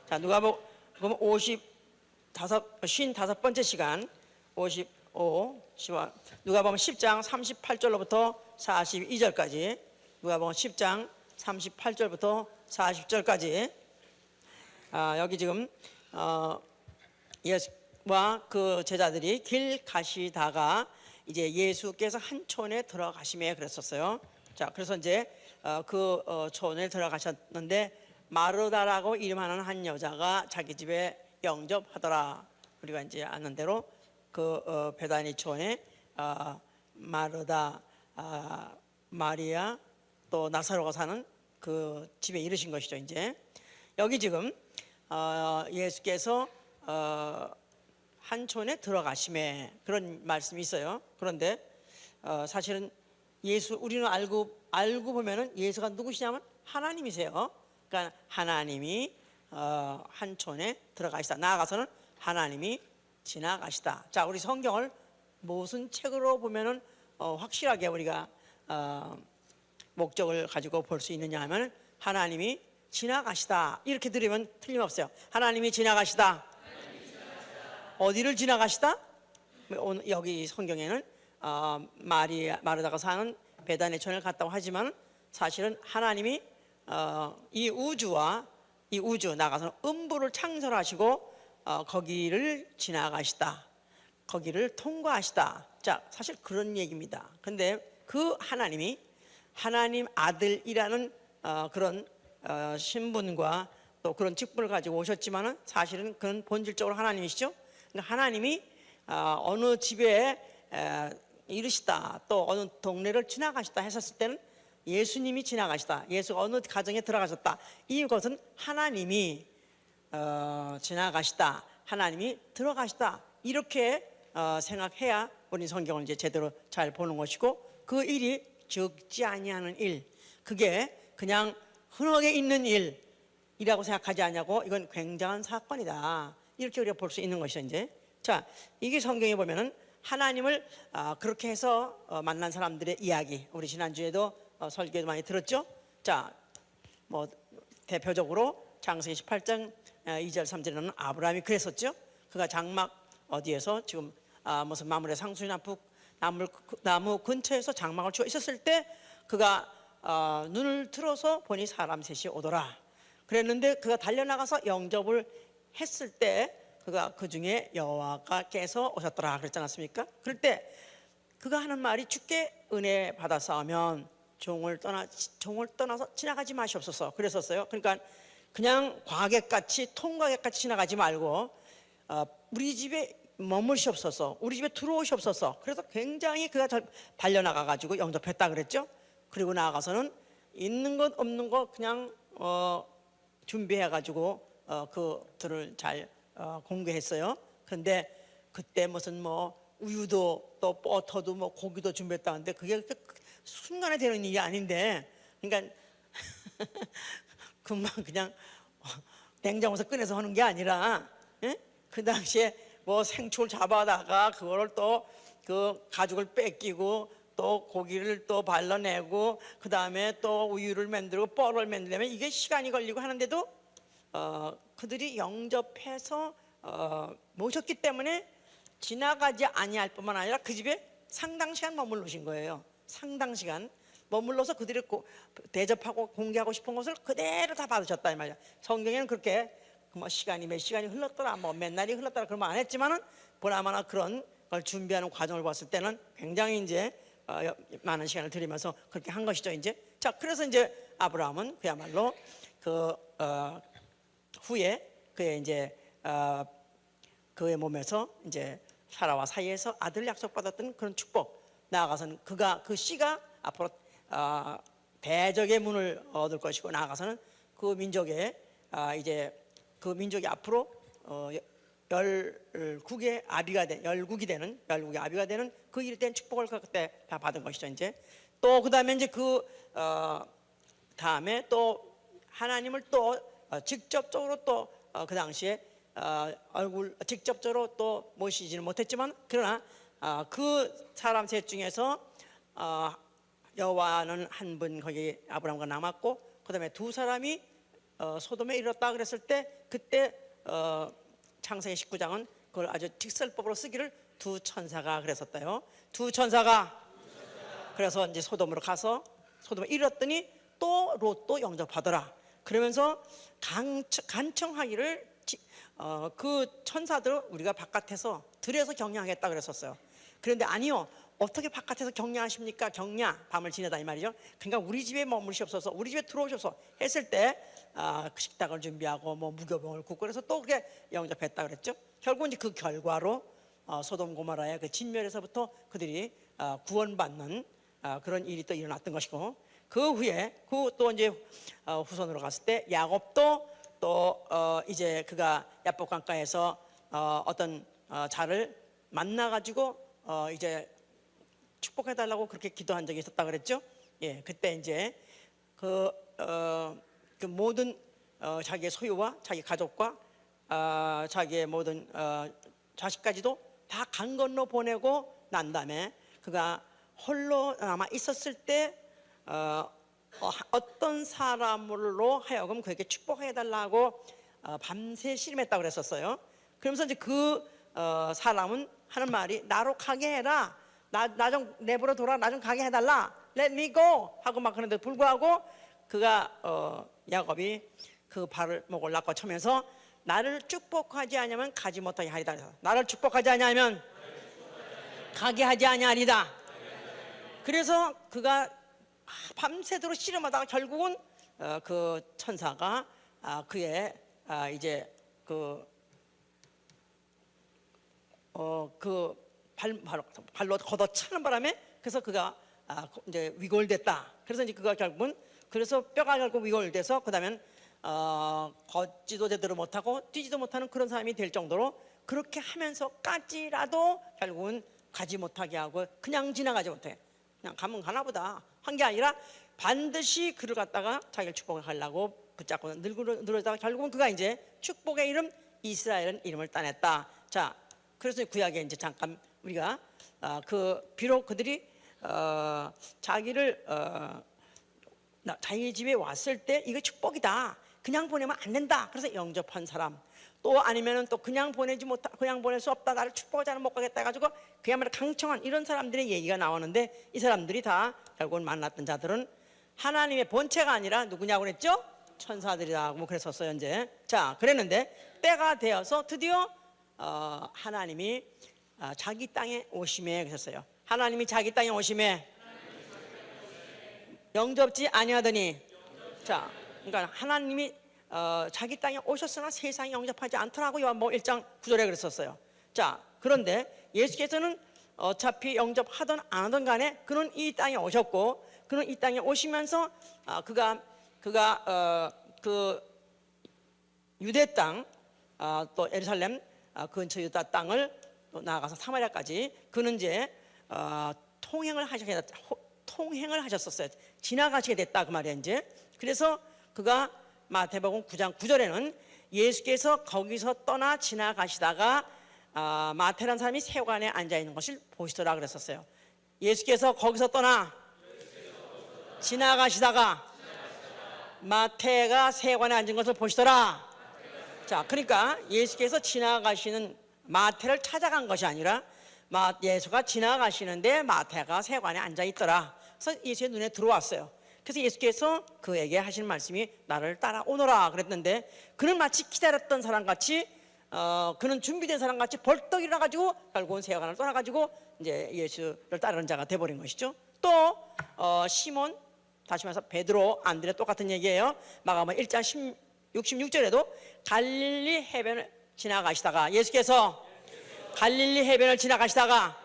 자, 그러면 55번째 시간 55 누가복음 10장 38절로부터 42절까지 누가복음 10장 38절부터 40절까지 여기 지금 예수와 그 제자들이 길 가시다가 이제 예수께서 한 촌에 들어가시매 그랬었어요. 자, 그래서 이제 그 촌에 들어가셨는데 마르다라고 이름하는 한 여자가 자기 집에 영접하더라. 우리가 이제 아는 대로 그 베다니 촌에 마르다, 마리아 또 나사로가 사는 그 집에 이르신 것이죠. 이제 여기 지금 예수께서 한 촌에 들어가심에 그런 말씀이 있어요. 그런데 사실은 우리는 알고 보면은 예수가 누구시냐면 하나님이세요. 그러니까 하나님이 한 촌에 들어가시다. 나아가서는 하나님이 지나가시다. 자, 우리 성경을 무슨 책으로 보면은 확실하게 우리가 목적을 가지고 볼 수 있느냐 하면 하나님이 지나가시다 이렇게 들으면 틀림없어요. 하나님이 지나가시다. 어디를 지나가시다? 여기 성경에는 마르다가 사는 베다니 촌을 갔다고 하지만 사실은 하나님이 이 우주 나가서는 음부를 창설하시고 거기를 지나가시다. 거기를 통과하시다. 자, 사실 그런 얘기입니다. 근데 그 하나님이 하나님 아들이라는 그런 신분과 또 그런 직분을 가지고 오셨지만은 사실은 그건 본질적으로 하나님이시죠. 그러니까 하나님이 어느 집에 이르시다 또 어느 동네를 지나가시다 했었을 때는 예수님이 지나가시다, 예수가 어느 가정에 들어가셨다, 이것은 하나님이 지나가시다, 하나님이 들어가시다 이렇게 생각해야 우리 성경을 이제 제대로 잘 보는 것이고, 그 일이 적지 아니하는 일, 그게 그냥 흔하게 있는 일이라고 생각하지 않냐고, 이건 굉장한 사건이다 이렇게 우리가 볼 수 있는 것이죠. 이제 자, 이게 성경에 보면은 하나님을 그렇게 해서 만난 사람들의 이야기, 우리 지난주에도 설교도 많이 들었죠. 자, 뭐 대표적으로 창세기 18장 2절 3절에는 아브라함이 그랬었죠. 그가 장막 어디에서 지금 무슨 마물의 상수리나 나무 근처에서 장막을 치고 있었을 때 그가 눈을 들어서 보니 사람 셋이 오더라 그랬는데, 그가 달려나가서 영접을 했을 때 그가 그 중에 여호와께서 오셨더라 그랬지 않았습니까? 그럴 때 그가 하는 말이, 주께 은혜 받았사오면 종을 떠나서 지나가지 마시옵소서 그랬었어요. 그러니까 그냥 과객같이 통과객같이 지나가지 말고 우리 집에 머무시옵소서, 우리 집에 들어오시옵소서. 그래서 굉장히 그가 달려나가 가지고 영접했다 그랬죠. 그리고 나아가서는 있는 것 없는 것 그냥 준비해 가지고 그들을 잘 공개했어요. 그런데 그때 무슨 뭐 우유도 또 버터도 뭐 고기도 준비했다는데 그게 순간에 되는 일이 아닌데, 그러니까 금방 그냥 냉장고에서 꺼내서 하는 게 아니라, 그 당시에 뭐 생초를 잡아다가 그거를 또 그 가죽을 뺏기고 또 고기를 또 발라내고 그 다음에 또 우유를 만들고 뻘을 만들려면 이게 시간이 걸리고 하는데도 그들이 영접해서 모셨기 때문에 지나가지 아니할 뿐만 아니라 그 집에 상당 시간 머물르신 거예요. 상당 시간 머물러서 그들이 대접하고 공개하고 싶은 것을 그대로 다 받으셨다 이 말이야. 성경에는 그렇게 뭐 시간이 몇 시간이 흘렀더라, 뭐 몇 날이 흘렀더라 그런 말 안 했지만은 보나마나 그런 걸 준비하는 과정을 봤을 때는 굉장히 이제 많은 시간을 들이면서 그렇게 한 것이죠. 이제 자, 그래서 이제 아브라함은 그야말로 그 후에 그의 이제 그의 몸에서 이제 사라와 사이에서 아들 약속받았던 그런 축복, 나아가서는 그 씨가 앞으로 대적의 문을 얻을 것이고, 나아가서는 그 민족의 이제 그 민족이 앞으로 열국의 아비가 되는 그 일에 대한 축복을 그때 다 받은 것이죠. 이제 또 그 다음에 이제 다음에 또 하나님을 또 직접적으로 또 그 당시에 직접적으로 또 모시지는 못했지만, 그러나 그 사람 셋 중에서 여호와는 한 분 거기 아브라함과 남았고, 그 다음에 두 사람이 소돔에 이르렀다 그랬을 때 그때 창세기 19장은 그걸 아주 직설법으로 쓰기를 두 천사가 그랬었대요. 두 천사가 그래서 이제 소돔으로 가서 소돔에 이르렀더니 또 롯도 영접하더라. 그러면서 간청하기를 그 천사들을 우리가 바깥에서 들에서 격려하겠다 그랬었어요. 그런데 아니요, 어떻게 바깥에서 격려하십니까? 격려, 밤을 지내다 이 말이죠. 그러니까 우리 집에 머무르시옵소서, 우리 집에 들어오셔서 했을 때 그 식탁을 준비하고 뭐 무교병을 굽고 그래서 또 그게 영접했다 그랬죠. 결국 이제 그 결과로 소돔 고모라의 그 진멸에서부터 그들이 구원받는 그런 일이 또 일어났던 것이고, 그 후에 또 이제 후손으로 갔을 때 야곱도 또 이제 그가 야복 강가에서 어떤 자를 만나가지고 이제 축복해달라고 그렇게 기도한 적이 있었다 그랬죠. 예, 그때 이제 그 모든 자기의 소유와 자기 가족과 자기의 모든 자식까지도 다 강 건너 보내고 난 다음에 그가 홀로 남아 있었을 때 어떤 사람으로 하여금 그에게 축복해 달라고 밤새 씨름했다고 그랬었어요. 그러면서 이제 그 사람은 하는 말이 나로 가게 해라, 나 좀 내버려 둬라, 나 좀 가게 해달라, let me go 하고 막 그런데 불구하고 그가 야곱이 그 발을 목을 낚아 쳐면서 나를 축복하지 아니하면 가지 못하게 하리다. 나를 축복하지 아니하면 가게 하지 아니하리다. 그래서 그가 밤새도록 씨름하다가 결국은 그 천사가 그의 이제 그 발로 걷어차는 바람에 그래서 그가 이제 위골됐다. 그래서 이제 그가 결국은 그래서 뼈가 결국 위골돼서 그다음엔 걷지도 제대로 못하고 뛰지도 못하는 그런 사람이 될 정도로 그렇게 하면서까지라도 결국은 가지 못하게 하고 그냥 지나가지 못해. 그냥 가면 가나보다 한 게 아니라 반드시 그를 갖다가 자기를 축복하려고 붙잡고 늘어다가 결국은 그가 이제 축복의 이름 이스라엘은 이름을 따냈다. 자, 그래서 구약에 이제 잠깐 우리가 비록 그들이 자기를 자기 집에 왔을 때 이거 축복이다, 그냥 보내면 안 된다, 그래서 영접한 사람, 또 아니면은 또 그냥 그냥 보낼 수 없다, 나를 축복하지 않으면 못 가겠다 해가지고 그야말로 강청한 이런 사람들의 얘기가 나오는데, 이 사람들이 다 결국은 만났던 자들은 하나님의 본체가 아니라 누구냐고 그랬죠? 천사들이라고 그랬었어요. 이제 자, 그랬는데 때가 되어서 드디어 하나님이 자기 땅에 오심에 그랬어요. 하나님이 자기 땅에 오심에 영접지 아니하더니, 자, 그러니까 하나님이 자기 땅에 오셨으나 세상에 영접하지 않더라고 요한복음 1장 9절에 그랬었어요. 자, 그런데 예수께서는 어차피 영접하든 안 하든 간에 그는 이 땅에 오셨고, 그는 이 땅에 오시면서 그가 그 유대 땅 또 예루살렘 근처 유다 땅을 또 나아가서 사마리아까지 그는 이제 통행을 하셨었어요. 지나가시게 됐다 그 말이에요. 이제 그래서 그가 마태복음 9장 9절에는 예수께서 거기서 떠나 지나가시다가 마태라는 사람이 세관에 앉아 있는 것을 보시더라 그랬었어요. 예수께서 거기서 떠나 지나가시다가 마태가 세관에 앉은 것을 보시더라. 자, 그러니까 예수께서 지나가시는 마태를 찾아간 것이 아니라 예수가 지나가시는데 마태가 세관에 앉아 있더라. 그래서 예수의 눈에 들어왔어요. 그래서 예수께서 그에게 하신 말씀이 나를 따라오너라 그랬는데, 그는 마치 기다렸던 사람같이 그는 준비된 사람같이 벌떡 일어나가지고 결국은 세관을 떠나가지고 이제 예수를 따르는 자가 돼버린 것이죠. 또 시몬, 다시 말해서 베드로, 안드레 똑같은 얘기예요. 마가복음 1장 66절에도 갈릴리 해변을 지나가시다가 예수께서 갈릴리 해변을 지나가시다가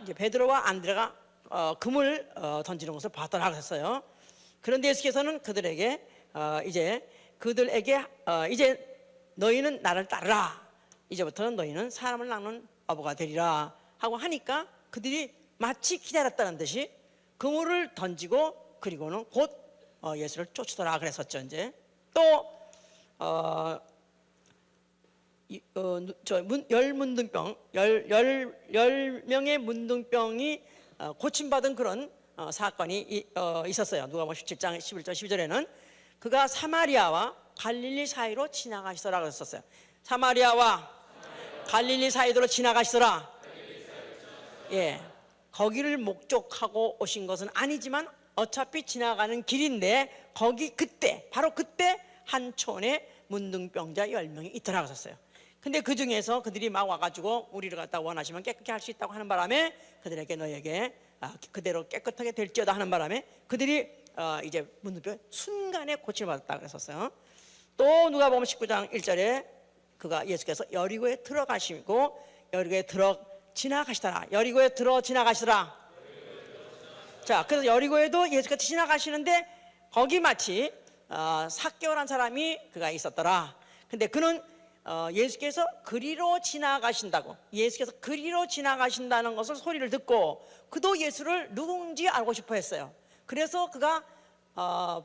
이제 베드로와 안드레가 금을 던지는 것을 봤더라 그랬어요. 그런데 예수께서는 그들에게 이제 너희는 나를 따르라, 이제부터는 너희는 사람을 낳는 어부가 되리라 하고 하니까 그들이 마치 기다렸다는 듯이 그물을 던지고 그리고는 곧 예수를 쫓으더라 그랬었죠. 이제 또 열 명의 문둥병이 고침받은 그런 사건이 있었어요. 누가복음 17장 11절 12절에는 그가 사마리아와 갈릴리 사이로 지나가시더라 그랬었어요. 사마리아와 갈릴리 사이로 지나가시더라. 예, 거기를 목적하고 오신 것은 아니지만 어차피 지나가는 길인데 거기 그때 바로 그때 한 촌에 문둥병자 10명이 있더라 그랬었어요. 근데 그 중에서 그들이 막 와가지고 우리를 갖다 원하시면 깨끗게 할 수 있다고 하는 바람에 그들에게 너에게 그대로 깨끗하게 될지어다 하는 바람에 그들이 이제 문둥병 순간에 고침을 받았다 그랬었어요. 또 누가복음 19장 1절에 그가 예수께서 여리고에 들어가시고 여리고에 지나가시더라. 여리고에 지나가시더라. 자, 그래서 여리고에도 예수께서 지나가시는데 거기 마치 삭개오라는 사람이 그가 있었더라. 근데 그는 예수께서 그리로 지나가신다고, 예수께서 그리로 지나가신다는 것을 소리를 듣고 그도 예수를 누군지 알고 싶어 했어요. 그래서 그가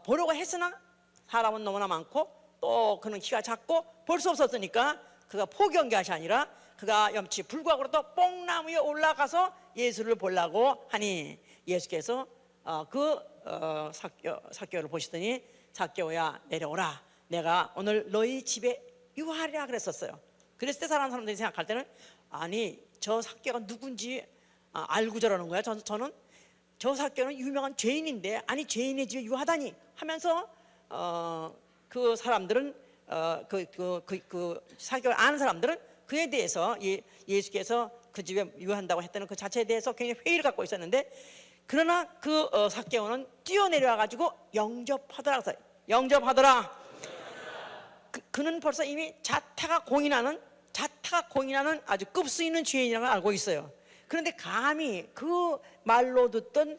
보려고 했으나 사람은 너무나 많고 또 그는 키가 작고 볼 수 없었으니까 그가 포기한 것이 아니라 그가 염치 불구하고 또 뽕나무에 올라가서 예수를 보려고 하니 예수께서 삭개오를 보시더니 삭개오야 내려오라, 내가 오늘 너희 집에 유하리라 그랬었어요. 그랬을 때 사람들이 생각할 때는 아니 저 삭개오가 누군지 알고 저러는 거야. 저는 저 삭개오는 유명한 죄인인데 아니 죄인의 집에 유하다니 하면서 그 사람들은 그 삭개오를 아는 사람들은 그에 대해서 예수께서 그 집에 유한다고 했다는 그 자체에 대해서 굉장히 회의를 갖고 있었는데 그러나 그 삭개오는 뛰어내려와 가지고 영접하더라. 영접하더라. 그는 벌써 이미 자타가 공인하는 아주 급수 있는 죄인이라는 걸 알고 있어요. 그런데 감히 그 말로 듣던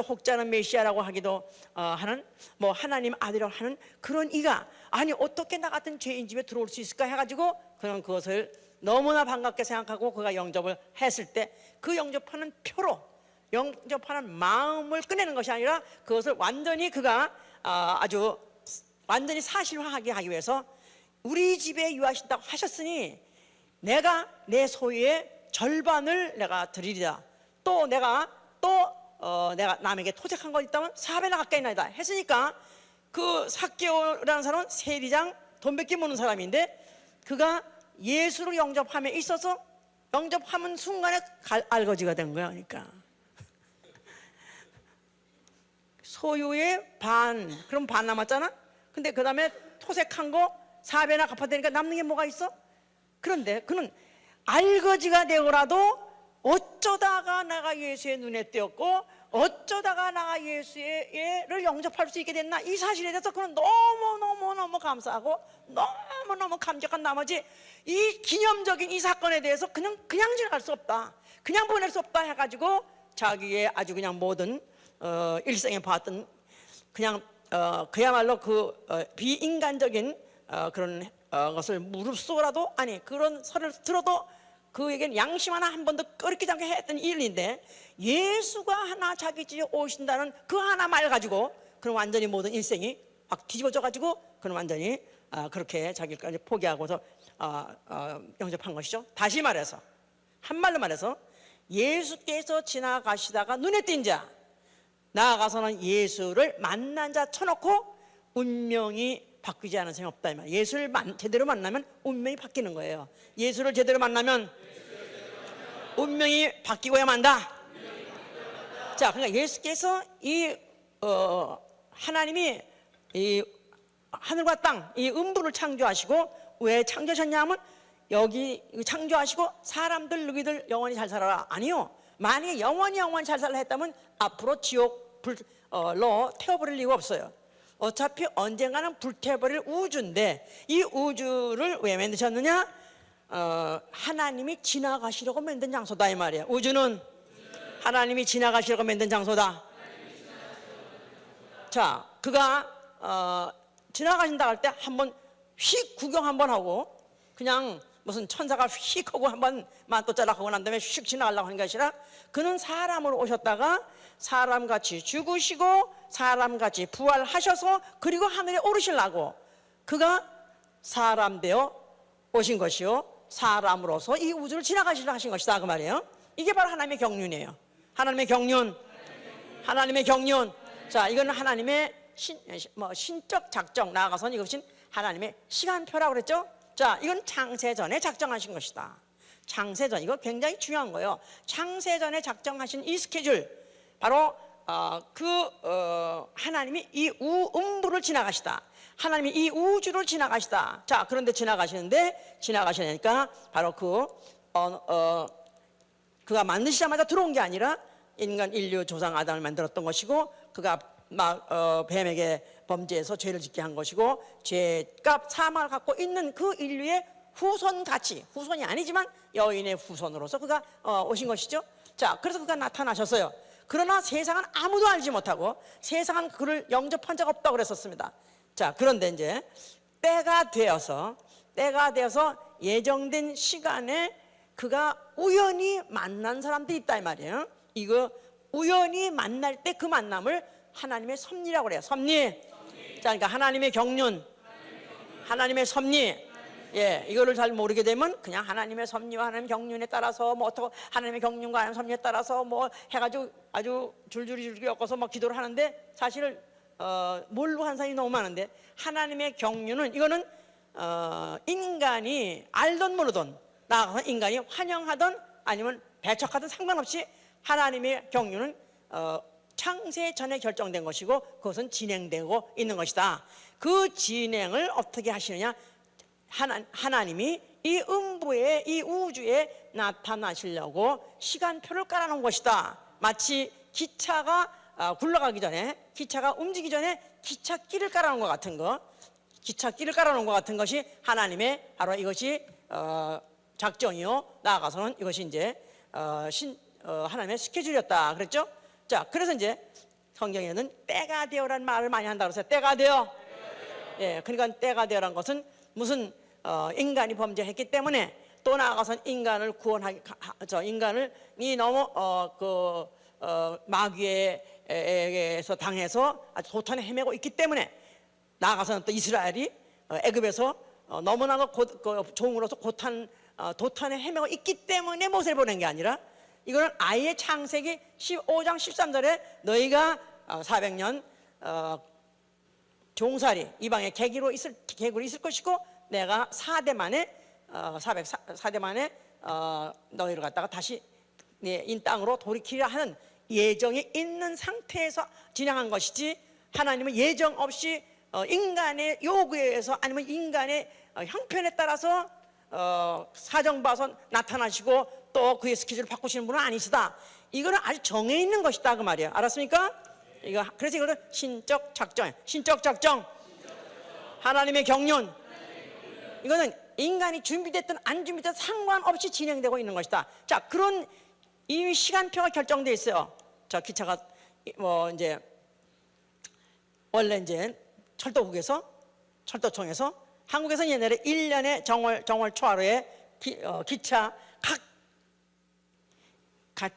혹자는 메시아라고 하기도 하는 뭐 하나님 아들이라고 하는 그런 이가 아니 어떻게 나 같은 죄인 집에 들어올 수 있을까 해가지고 그는 그것을 너무나 반갑게 생각하고 그가 영접을 했을 때 그 영접하는 표로 영접하는 마음을 꺼내는 것이 아니라 그것을 완전히 그가 아주 완전히 사실화하게 하기 위해서 우리 집에 유하신다고 하셨으니 내가 내 소유의 절반을 내가 드리리다. 또 내가 남에게 토색한 거 있다면 4배나 가까이 나이다 했으니까 그 삭개오라는 사람은 세리장 돈밖에 모르는 사람인데 그가 예수를 영접함에 있어서 영접하는 순간에 알거지가 된 거야. 그러니까 소유의 반, 그럼 반 남았잖아. 근데 그 다음에 토색한 거 4배나 갚아대니까 남는 게 뭐가 있어? 그런데 그는 알거지가 되고라도 어쩌다가 내가 예수의 눈에 띄었고 어쩌다가 내가 예수를 영접할 수 있게 됐나 이 사실에 대해서 그는 너무 감사하고 너무 감격한 나머지 이 기념적인 이 사건에 대해서 그냥 지나갈 수 없다, 그냥 보낼 수 없다 해가지고 자기의 아주 그냥 모든 일생에 봤던 그냥 그야말로 그 비인간적인 그런 것을 무릅쓰고라도 아니 그런 설을 들어도 그에게는 양심 하나 한 번도 끓이지 않게 했던 일인데 예수가 하나 자기 집에 오신다는 그 하나 말 가지고 그런 완전히 모든 일생이 확 뒤집어져 가지고 그는 완전히 그렇게 자기까지 포기하고서 영접한 것이죠. 다시 말해서 한말로 말해서 예수께서 지나가시다가 눈에 띈 자 나아가서는 예수를 만난 자 쳐놓고 운명이 바뀌지 않은 사람이 없다 이 말. 예수를 제대로 만나면 운명이 바뀌는 거예요. 예수를 제대로 만나면 운명이 바뀌고야 만다. 자, 그러니까 예수께서 이 하나님이 이 하늘과 땅, 이 음부를 창조하시고 왜 창조하셨냐면 여기 창조하시고 사람들 너희들 영원히 잘 살아라. 아니요. 만약에 영원히 잘 살라 했다면 앞으로 지옥불로 태워버릴 이유가 없어요. 어차피 언젠가는 불태워버릴 우주인데 이 우주를 왜 만드셨느냐? 하나님이 지나가시려고 만든 장소다 이 말이에요. 우주는 하나님이 지나가시려고 만든 장소다. 자, 그가 지나가신다 할 때 한번 휙 구경 한번 하고 그냥 무슨 천사가 휙 하고 한번 만또자락하고 난 다음에 휙 지나가려고 하는 것이 아니라 그는 사람으로 오셨다가 사람같이 죽으시고 사람같이 부활하셔서 그리고 하늘에 오르시려고 그가 사람 되어 오신 것이요 사람으로서 이 우주를 지나가시려 하신 것이다 그 말이에요. 이게 바로 하나님의 경륜이에요. 하나님의 경륜. 자, 이거는 하나님의 신적 작정, 나아가서는 이것은 하나님의 시간표라고 그랬죠. 자, 이건 창세전에 작정하신 것이다. 창세전, 이거 굉장히 중요한 거예요. 창세전에 작정하신 이 스케줄, 바로 하나님이 이 우음부를 지나가시다. 하나님이 이 우주를 지나가시다. 자, 그런데 지나가시니까 바로 그가 만드시자마자 들어온 게 아니라 인간 인류 조상 아담을 만들었던 것이고, 그가 뱀에게 범죄해서 죄를 짓게 한 것이고, 죄값 사망을 갖고 있는 그 인류의 후손같이, 후손이 아니지만 여인의 후손으로서 그가 오신 것이죠. 자, 그래서 그가 나타나셨어요. 그러나 세상은 아무도 알지 못하고 세상은 그를 영접한 적 없다고 그랬었습니다. 자, 그런데 이제 때가 되어서 예정된 시간에 그가 우연히 만난 사람들이 있다 이 말이에요. 이거 우연히 만날 때 그 만남을 하나님의 섭리라고 그래요. 섭리. 자, 그러니까 하나님의 경륜, 하나님의 섭리. 예, 이거를 잘 모르게 되면 그냥 하나님의 섭리와 하나님의 경륜에 따라서 어떻게 하나님의 경륜과 하나님의 섭리에 따라서 해가지고 아주 줄줄이 엮어서 기도를 하는데, 사실 모르고 한 사람이 너무 많은데, 하나님의 경륜은 이거는 인간이 알던 모르던, 나아가서 인간이 환영하던 아니면 배척하던 상관없이 하나님의 경륜은 창세 전에 결정된 것이고 그것은 진행되고 있는 것이다. 그 진행을 어떻게 하시느냐? 하나님이 이 음부에, 이 우주에 나타나시려고 시간표를 깔아놓은 것이다. 마치 기차가 굴러가기 전에, 기차가 움직이기 전에 기찻길을 깔아놓은 것 같은 거, 기찻길을 깔아놓은 것 같은 것이 하나님의 바로 이것이 작정이요, 나아가서는 이것이 이제 하나님의 스케줄이었다 그랬죠. 자, 그래서 이제 성경에는 때가 되어라는 말을 많이 한다고 그랬어요. 때가 되어. 예, 그러니까 때가 되어라는 것은 무슨 인간이 범죄했기 때문에, 또 나아가서 인간을 인간이 너무 마귀에서 당해서 아주 도탄에 헤매고 있기 때문에, 나아가서는 또 이스라엘이 애굽에서 너무나 종으로서 도탄에 헤매고 있기 때문에 모세를 보낸 게 아니라, 이거는 아예 창세기 15장 13절에 너희가 400년 종살이 이방의 계기로 있을 것이고, 내가 4대 만에 너희를 갖다가 다시 인 땅으로 돌이키려 하는 예정이 있는 상태에서 진행한 것이지, 하나님은 예정 없이 인간의 요구에 의해서 아니면 인간의 형편에 따라서 사정 봐서 나타나시고 또 그의 스케줄을 바꾸시는 분은 아니시다. 이거는 아주 정해 있는 것이다 그 말이에요. 알았습니까? 그래서 이거는 신적 작정, 신적 작정, 하나님의 경륜. 이거는 인간이 준비됐든 안 준비됐든 상관없이 진행되고 있는 것이다. 자, 그런 이미 시간표가 결정되어 있어요. 자, 기차가 이제 원래 이제 철도청에서 한국에서는 옛날에 1년에 정월 초하루에 기차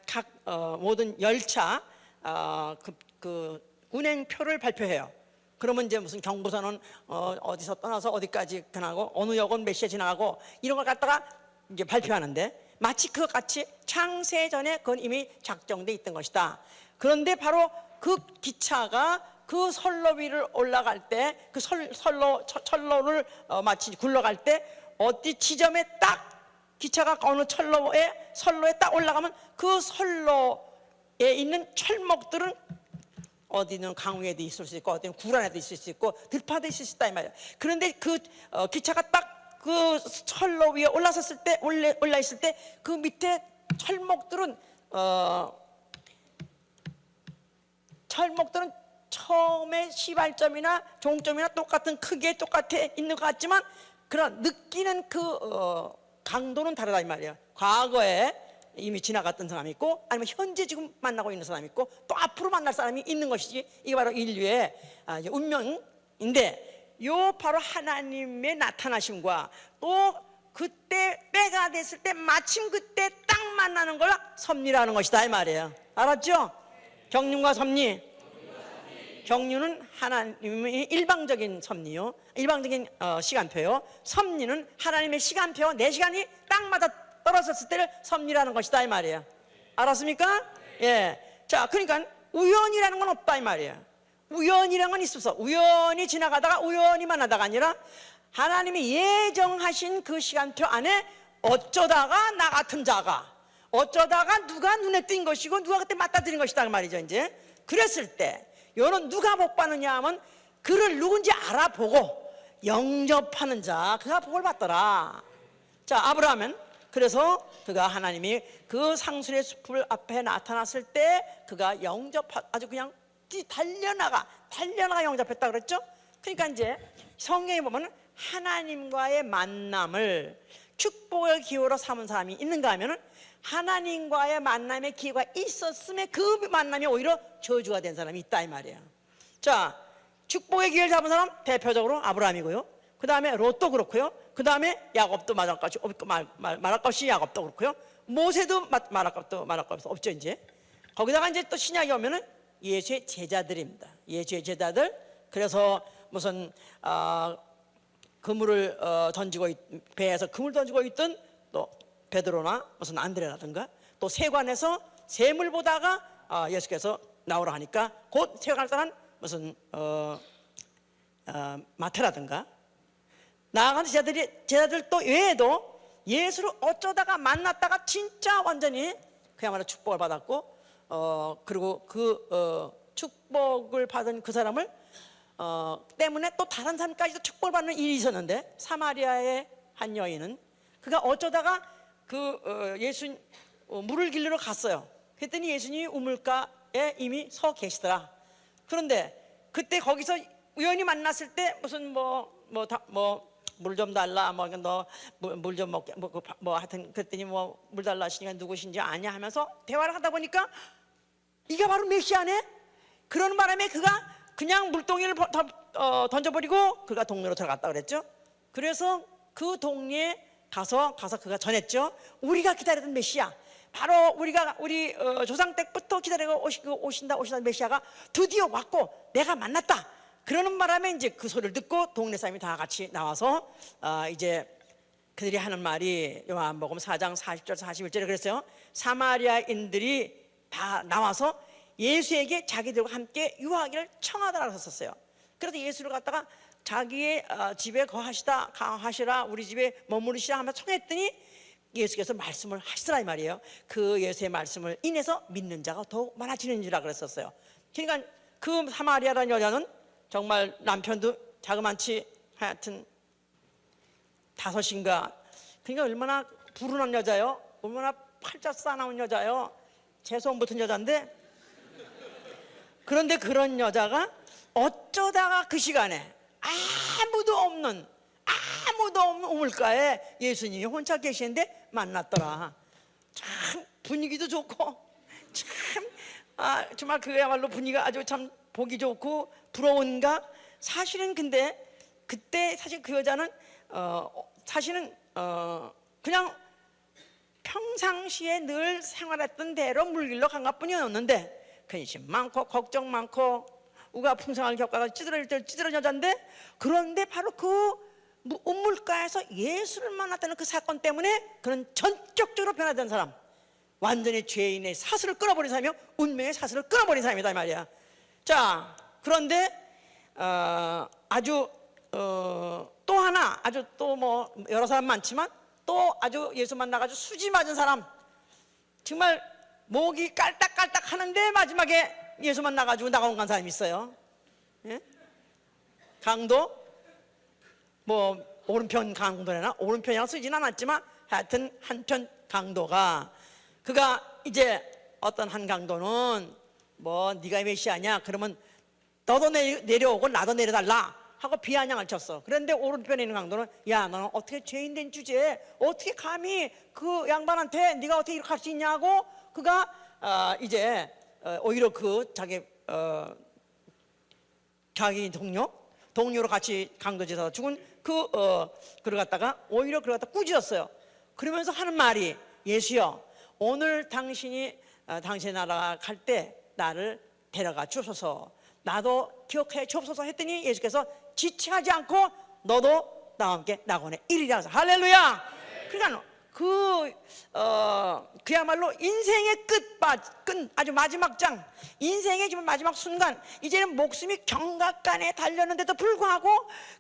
각 모든 열차 그 운행표를 발표해요. 그러면 이제 무슨 경부선은 어디서 떠나서 어디까지 가고 어느 역은 몇 시에 지나가고 이런 걸 갖다가 이제 발표하는데, 마치 그것 같이 창세전에 그건 이미 작정돼 있던 것이다. 그런데 바로 그 기차가 그 선로 위를 올라갈 때, 그 철로를 마치 굴러갈 때 어디 지점에 딱 기차가 어느 선로에 딱 올라가면 그 선로에 있는 철목들은 어디는 강우에도 있을 수 있고 어디는 구란에도 있을 수 있고 들판에도 있을 수 있다 이 말이야. 그런데 그 기차가 딱 그 철로 위에 올라 있을 때 그 밑에 철목들은 처음에 시발점이나 종점이나 똑같은 크기에 똑같아 있는 것 같지만, 그런 느끼는 그 강도는 다르다 이 말이야. 과거에 이미 지나갔던 사람이 있고, 아니면 현재 지금 만나고 있는 사람이 있고, 또 앞으로 만날 사람이 있는 것이지. 이게 바로 인류의 운명인데, 요 바로 하나님의 나타나심과 또 그때 때가 됐을 때 마침 그때 딱 만나는 걸 섭리라는 것이다 이 말이에요. 알았죠? 경륜과 섭리. 경륜은 하나님의 일방적인 섭리요, 일방적인 시간표요. 섭리는 하나님의 시간표, 내 시간이 딱 맞아 떨어졌을 때를 섭리라는 것이다 이 말이에요. 알았습니까? 예. 자, 그러니까 우연이라는 건 없다 이 말이에요. 우연이란 건 있어서 우연히 지나가다가 우연히 만나다가 아니라 하나님이 예정하신 그 시간표 안에 어쩌다가 나 같은 자가, 어쩌다가 누가 눈에 띈 것이고 누가 그때 맞닥뜨린 것이다 그 말이죠. 이제 그랬을 때 요는 누가 복 받느냐 하면 그를 누군지 알아보고 영접하는 자, 그가 복을 받더라. 자, 아브라함은 그래서 그가 하나님이 그 상술의 숲을 앞에 나타났을 때 그가 아주 그냥 달려나가 영접했다 그랬죠. 그러니까 이제 성경에 보면 하나님과의 만남을 축복의 기회로 삼은 사람이 있는가 하면은 하나님과의 만남의 기회가 있었음에 그 만남이 오히려 저주가 된 사람이 있다 이 말이에요. 자, 축복의 기회를 잡은 사람 대표적으로 아브라함이고요. 그 다음에 롯도 그렇고요. 그 다음에 야곱도 말할 것이 야곱도 그렇고요. 모세도 말할 것도 없죠. 이제 거기다가 이제 또 신약에 오면은 예수의 제자들입니다. 예수의 제자들. 그래서 무슨 그물을 배에서 그물 던지고 있던 또 베드로나 무슨 안드레라든가, 또 세관에서 샘을 보다가 예수께서 나오라 하니까 곧 세관을 떠난 무슨 마태라든가, 나아가는 제자들 또 외에도 예수를 어쩌다가 만났다가 진짜 완전히 그야말로 축복을 받았고, 그리고 그 축복을 받은 그 사람을 때문에 또 다른 사람까지도 축복을 받는 일이 있었는데, 사마리아의 한 여인은 그가 어쩌다가 예수 물을 길르러 갔어요. 그랬더니 예수님이 우물가에 이미 서 계시더라. 그런데 그때 거기서 우연히 만났을 때 무슨 물 좀 달라, 너 물 좀 먹게, 하여튼 그랬더니 물 달라 하시니까 누구신지 아냐 하면서 대화를 하다 보니까 이게 바로 메시아네. 그러는 바람에 그가 그냥 물동이를 던져버리고 그가 동네로 들어갔다 그랬죠. 그래서 그 동네에 가서 그가 전했죠. 우리가 기다리던 메시아, 바로 우리 조상 때부터 기다리고 오신다 메시아가 드디어 왔고 내가 만났다. 그러는 바람에 이제 그 소리를 듣고 동네 사람이 다 같이 나와서 이제 그들이 하는 말이 요한복음 4장 40절 41절에 그랬어요. 사마리아인들이 다 나와서 예수에게 자기들과 함께 유하기를 청하더라고 했었어요. 그래서 예수를 갖다가 자기의 집에 거하시라, 우리 집에 머무르시라 하면서 청했더니 예수께서 말씀을 하시더라 이 말이에요. 그 예수의 말씀을 인해서 믿는 자가 더욱 많아지는지라 그랬었어요. 그러니까 그 사마리아라는 여자는 정말 남편도 자그만치 하여튼 5인가, 그러니까 얼마나 불운한 여자요, 얼마나 팔자 싸나운 여자요, 재수없는 붙은 여자인데, 그런데 그런 여자가 어쩌다가 그 시간에 아무도 없는 우물가에 예수님이 혼자 계시는데 만났더라. 참 분위기도 좋고 참 정말 그야말로 분위기가 아주 참 보기 좋고 부러운가. 사실은 근데 그때 사실 그 여자는 사실은 그냥 평상시에 늘 생활했던 대로 물길로 간 것뿐이었는데 근심 많고 걱정 많고 우가풍성을 겪다가 찌들어진 여자인데, 그런데 바로 그 우물가에서 예수를 만났다는 그 사건 때문에 그는 전격적으로 변화된 사람, 완전히 죄인의 사슬을 끊어버린 사람이요, 운명의 사슬을 끊어버린 사람이다 이 말이야. 자, 그런데 아주 또 하나, 아주 또 여러 사람 많지만 또 아주 예수 만나가지고 수지 맞은 사람, 정말 목이 깔딱깔딱 하는데 마지막에 예수 만나가지고 나온 간 사람이 있어요. 예? 강도, 오른편 강도래나, 오른편이라고 쓰진 않았지만 하여튼 한편 강도가, 그가 이제 어떤 한 강도는 네가 메시아냐 그러면 너도 내려오고 나도 내려달라 하고 비아냥을 쳤어. 그런데 오른편에 있는 강도는 야, 너는 어떻게 죄인된 주제에 어떻게 감히 그 양반한테 네가 어떻게 이렇게 할 수 있냐고, 그가 이제 오히려 그 자기 동료로 같이 강도짓에서 죽은 그를 갖다가 오히려 그를 갖다 꾸짖었어요. 그러면서 하는 말이, 예수여, 오늘 당신의 나라 갈 때 나를 데려가 주소서, 나도 기억해 주옵소서 했더니 예수께서 지체하지 않고 너도 나와 함께 낙원에 이르리라. 할렐루야. 그러니까 그야말로 인생의 끝 아주 마지막 장, 인생의 지금 마지막 순간, 이제는 목숨이 경각간에 달렸는데도 불구하고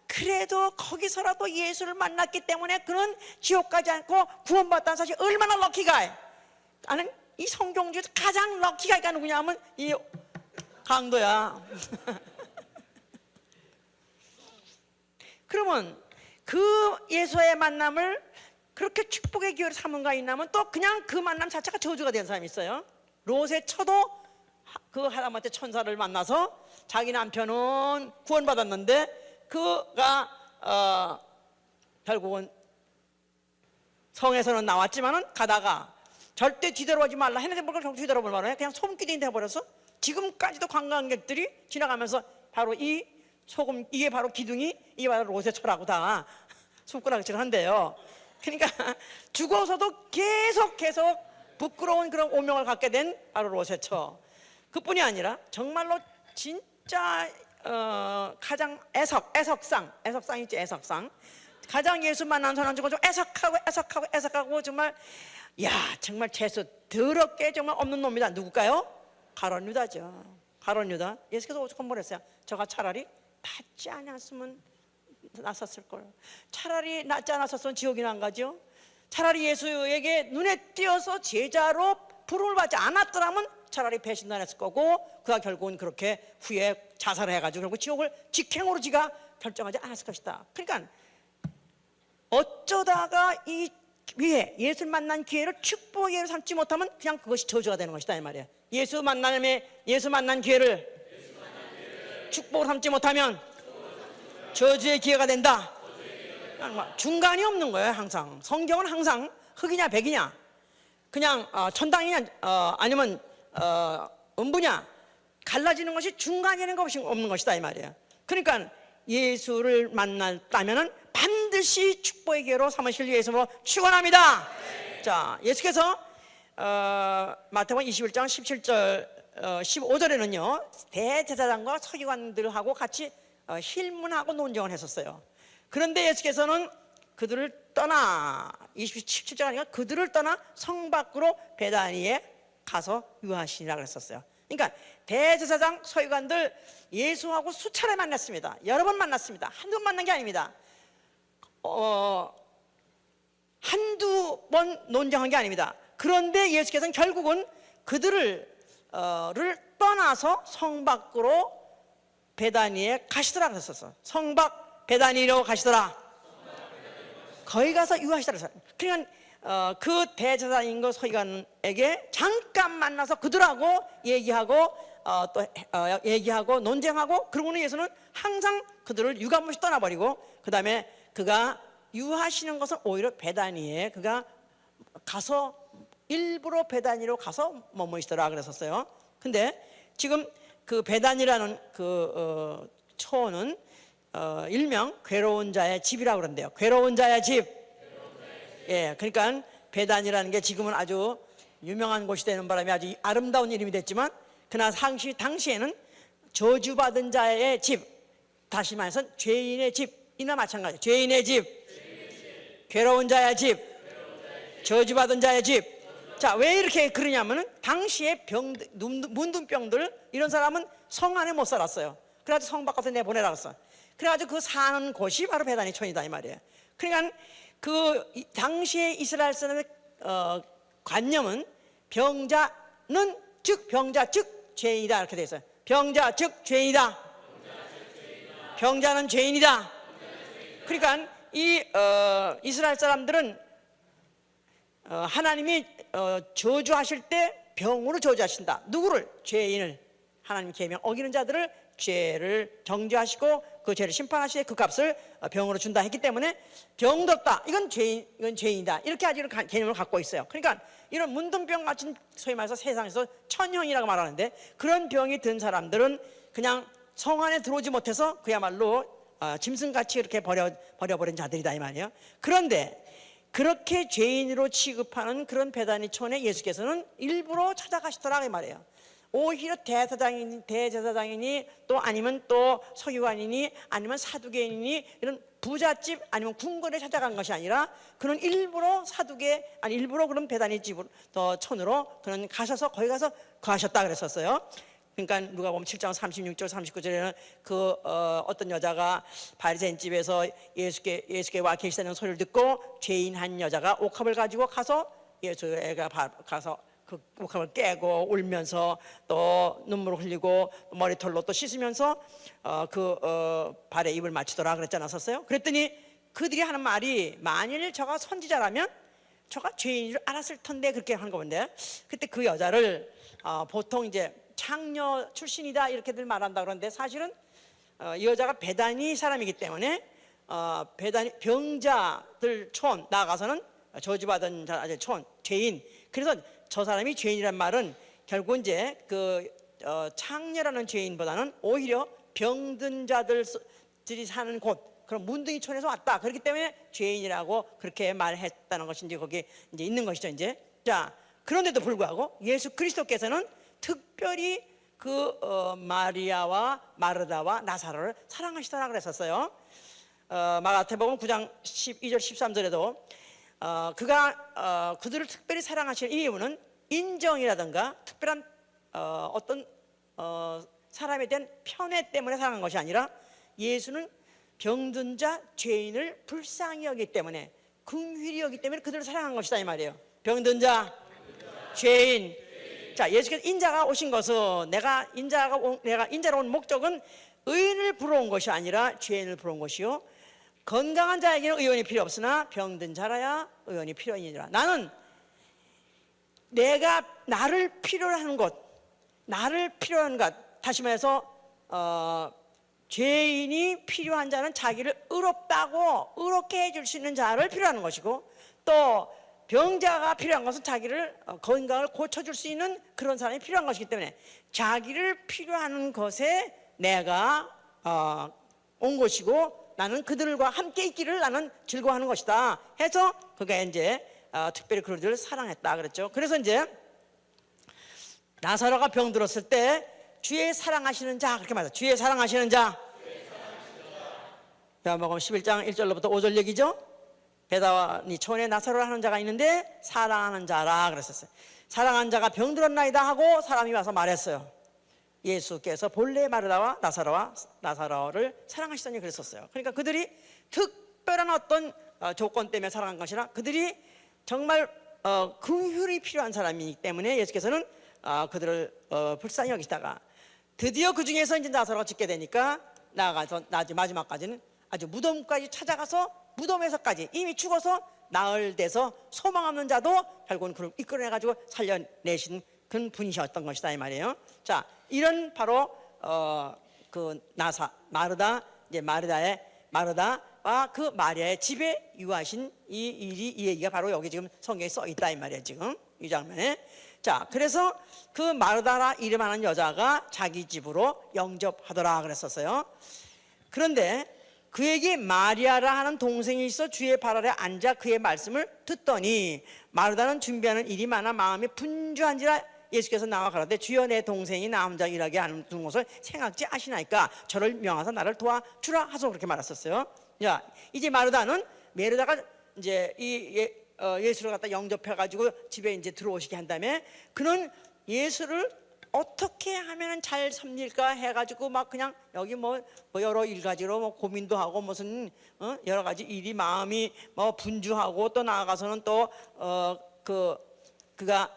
그래도 거기서라도 예수를 만났기 때문에 그는 지옥 가지 않고 구원받았다는 사실, 얼마나 럭키가. 나는 이 성경 중에서 가장 럭키가 누구냐 하면 이 강도야. 그러면 그 예수의 만남을 그렇게 축복의 기회로 삼은가 있나면 또 그냥 그 만남 자체가 저주가 된 사람이 있어요. 롯의 처도 그 하나님한테 천사를 만나서 자기 남편은 구원받았는데 그가 결국은 성에서는 나왔지만은 가다가 절대 뒤돌아보지 말라 했는데 뭘 결국 뒤돌아볼 말해. 그냥 소금기둥이 돼버려서 지금까지도 관광객들이 지나가면서 바로 이 소금, 이게 바로 기둥이, 이게 바로 롯의 처라고 다 손가락질 한대요. 그러니까 죽어서도 계속 부끄러운 그런 오명을 갖게 된 바로 롯의 처. 그뿐이 아니라 정말로 진짜 가장 애석상 있지, 애석상. 가장 예수 만난 사람 중에 좀 애석하고 정말, 야, 정말 재수 더럽게 정말 없는 놈이다. 누굴까요? 가룟 유다죠. 가룟 유다. 예수께서 오죽한 뭘 했어요? 저가 차라리 낫지 않았으면 났었을 걸. 차라리 낫지 않았었으면 지옥이나 안 가죠. 차라리 예수에게 눈에 띄어서 제자로 부름을 받지 않았더라면 차라리 배신도 안 했을 거고, 그가 결국은 그렇게 후에 자살을 해가지고 결국 지옥을 직행으로 지가 결정하지 않았을 것이다. 그러니까 어쩌다가 이 기회, 예수를 만난 기회를 축복의 기회로 삼지 못하면 그냥 그것이 저주가 되는 것이다 이 말이야. 예수 만난 기회를 축복으로 삼지 못하면 저주의 기회가 된다. 중간이 없는 거예요. 항상 성경은 항상 흑이냐 백이냐, 그냥 천당이냐 아니면 음부냐, 갈라지는 것이 중간이라는 것이 없는 것이다 이 말이야. 그러니까 예수를 만났다면은 반드시 축복의 기회로 삼으실 예수로 축원합니다. 자, 예수께서 마태복음 21장 17절 15절에는요 대제사장과 서기관들하고 같이 힐문하고 논쟁을 했었어요. 그런데 예수께서는 그들을 떠나 27절 아니라 그들을 떠나 성 밖으로 베다니에 가서 유하시니라 그랬었어요. 그러니까 대제사장 서기관들 예수하고 수차례 만났습니다. 여러 번 만났습니다. 한두 번 만난 게 아닙니다. 한두 번 논쟁한 게 아닙니다. 그런데 예수께서는 결국은 그들을 떠나서 성 밖으로 베다니에 가시더라 그랬었어. 성 밖 베다니로 가시더라. 거기 가서 유하시더라. 그러니까 그 대제사장인과 서기관에게 잠깐 만나서 그들하고 얘기하고 얘기하고 논쟁하고, 그러고는 예수는 항상 그들을 유감없이 떠나버리고, 그 다음에 그가 유하시는 것은 오히려 베다니에 그가 가서 일부러 베다니로 가서 머무시더라 그랬었어요. 근데 지금 그 베다니라는 그 초는 일명 괴로운 자의 집이라고 그러는데요. 괴로운 자의 집. 예, 그러니까 베다니라는 게 지금은 아주 유명한 곳이 되는 바람에 아주 아름다운 이름이 됐지만, 그러나 당시에는 저주받은 자의 집, 다시 말해서 죄인의 집이나 마찬가지. 죄인의 집, 괴로운 자의 집, 저주받은 자의 집. 자, 왜 이렇게 그러냐면은 당시에 문둥병들 이런 사람은 성 안에 못 살았어요. 그래가지고 성 밖에서 내보내라 그랬어. 그래가지고 그 사는 곳이 바로 베다니촌이다 이 말이에요. 그러니까 그 당시에 이스라엘 사람의 관념은 병자는 즉 죄인이다 이렇게 돼 있어요. 병자 즉 죄인이다. 병자는 죄인이다. 그러니까 이 이스라엘 사람들은 하나님이 저주하실 때 병으로 저주하신다. 누구를? 죄인을. 하나님 계명 어기는 자들을 죄를 정죄하시고 그 죄를 심판하시되 그 값을 병으로 준다 했기 때문에 병들었다, 이건 죄인이다, 이렇게 아주 개념을 갖고 있어요. 그러니까 이런 문둥병 같은, 소위 말해서 세상에서 천형이라고 말하는데, 그런 병이 든 사람들은 그냥 성 안에 들어오지 못해서 그야말로 짐승같이 이렇게 버려버린 자들이다 이 말이에요. 그런데 그렇게 죄인으로 취급하는 그런 베다니촌에 예수께서는 일부러 찾아가시더라 이 말이에요. 오히려 대제사장이니 또 아니면 또 서기관이니 아니면 사두개인이니 이런 부잣집 아니면 궁궐에 찾아간 것이 아니라 그는 일부러 사두개 아니 일부러 그런 베다니 집으로 더 촌으로 그는 가셔서 거기 가서 거하셨다 그랬었어요. 그러니까 누가 보면 7장 36절 39절에는 어떤 여자가 바리새인 집에서 예수께 와 계시다는 소리를 듣고 죄인 한 여자가 옥합을 가지고 가서 예수가 가서 그 옥합을 깨고 울면서 또 눈물을 흘리고 머리털로 또 씻으면서 발에 입을 맞추더라 그랬지 않았었어요? 그랬더니 그들이 하는 말이 만일 저가 선지자라면 저가 죄인인 줄 알았을 텐데 그렇게 하는 건데, 그때 그 여자를 보통 이제 창녀 출신이다 이렇게들 말한다 그러는데 사실은 이 여자가 베다니 사람이기 때문에 베다니 병자들 촌 나가서는 저주받은 자 촌 죄인, 그래서 저 사람이 죄인이란 말은 결국 이제 창녀라는 죄인보다는 오히려 병든 자들이 사는 곳 그런 문둥이촌에서 왔다, 그렇기 때문에 죄인이라고 그렇게 말했다는 것이 이제 거기에 이제 있는 것이죠. 이제 자, 그런데도 불구하고 예수 그리스도께서는 특별히 마리아와 마르다와 나사로를 사랑하시더라 그랬었어요. 마가복음 9장 12절 13절에도 그들을 특별히 사랑하시는 이유는 인정이라든가 특별한 어떤 사람에 대한 편애 때문에 사랑한 것이 아니라 예수는 병든 자 죄인을 불쌍히 여기기 때문에, 긍휼히 여기기 때문에 그들을 사랑한 것이다 이 말이에요. 병든 자 죄인. 자, 예수께서 인자가 오신 것은 내가 인자로 온 목적은 의인을 부러운 것이 아니라 죄인을 부러운 것이요 건강한 자에게는 의원이 필요 없으나 병든 자라야 의원이 필요하니라. 나는 내가 나를 필요로 하는 것, 다시 말해서 죄인이 필요한 자는 자기를 의롭게 해줄 수 있는 자를 필요하는 것이고, 또 병자가 필요한 것은 자기를 건강을 고쳐줄 수 있는 그런 사람이 필요한 것이기 때문에 자기를 필요하는 것에 내가 온 것이고 나는 그들과 함께 있기를 나는 즐거워하는 것이다 해서 그가 이제 특별히 그들을 사랑했다 그랬죠. 그래서 이제 나사로가 병들었을 때 주의 사랑하시는 자 그렇게 말해요. 주의 사랑하시는 자. 요한복음 11장 1절로부터 5절 얘기죠. 베다니 촌에 나사로라 하는 자가 있는데 사랑하는 자라 그랬었어요. 사랑하는 자가 병들었나이다 하고 사람이 와서 말했어요. 예수께서 본래 마르다와 나사로를 사랑하시더니 그랬었어요. 그러니까 그들이 특별한 어떤 조건 때문에 사랑한 것이라 그들이 정말 긍휼이 필요한 사람이기 때문에 예수께서는 그들을 불쌍히 여기시다가 드디어 그 중에서 이제 나사로가 죽게 되니까 나아가서 마지막까지는 아주 무덤까지 찾아가서 무덤에서까지 이미 죽어서 나흘 돼서 소망 없는 자도 결국은 그를 이끌어내가지고 살려내신 그런 분이셨던 것이다 이 말이에요. 자, 이런 바로 마르다와 그 마리아의 집에 유하신 이 얘기가 바로 여기 지금 성경에 써 있다 이 말이에요. 지금 이 장면에. 자, 그래서 그 마르다라 이름하는 여자가 자기 집으로 영접하더라 그랬었어요. 그런데 그에게 마리아라 하는 동생이 있어 주의 발 아래 앉아 그의 말씀을 듣더니 마르다는 준비하는 일이 많아 마음이 분주한지라 예수께서 나와 가라되 주여 내 동생이 나 혼자 일하게 하는 것을 생각지 아시나이까 저를 명하사 나를 도와주라 하소 그렇게 말했었어요. 자, 이제 마르다는 메르다가 이제 예수를 갖다 영접해가지고 집에 이제 들어오시게 한 다음에 그는 예수를 어떻게 하면 잘 섬길까 해가지고 막 그냥 여기 뭐 여러 일가지로 뭐 고민도 하고 무슨 여러 가지 일이 마음이 뭐 분주하고 또 나아가서는 또 그가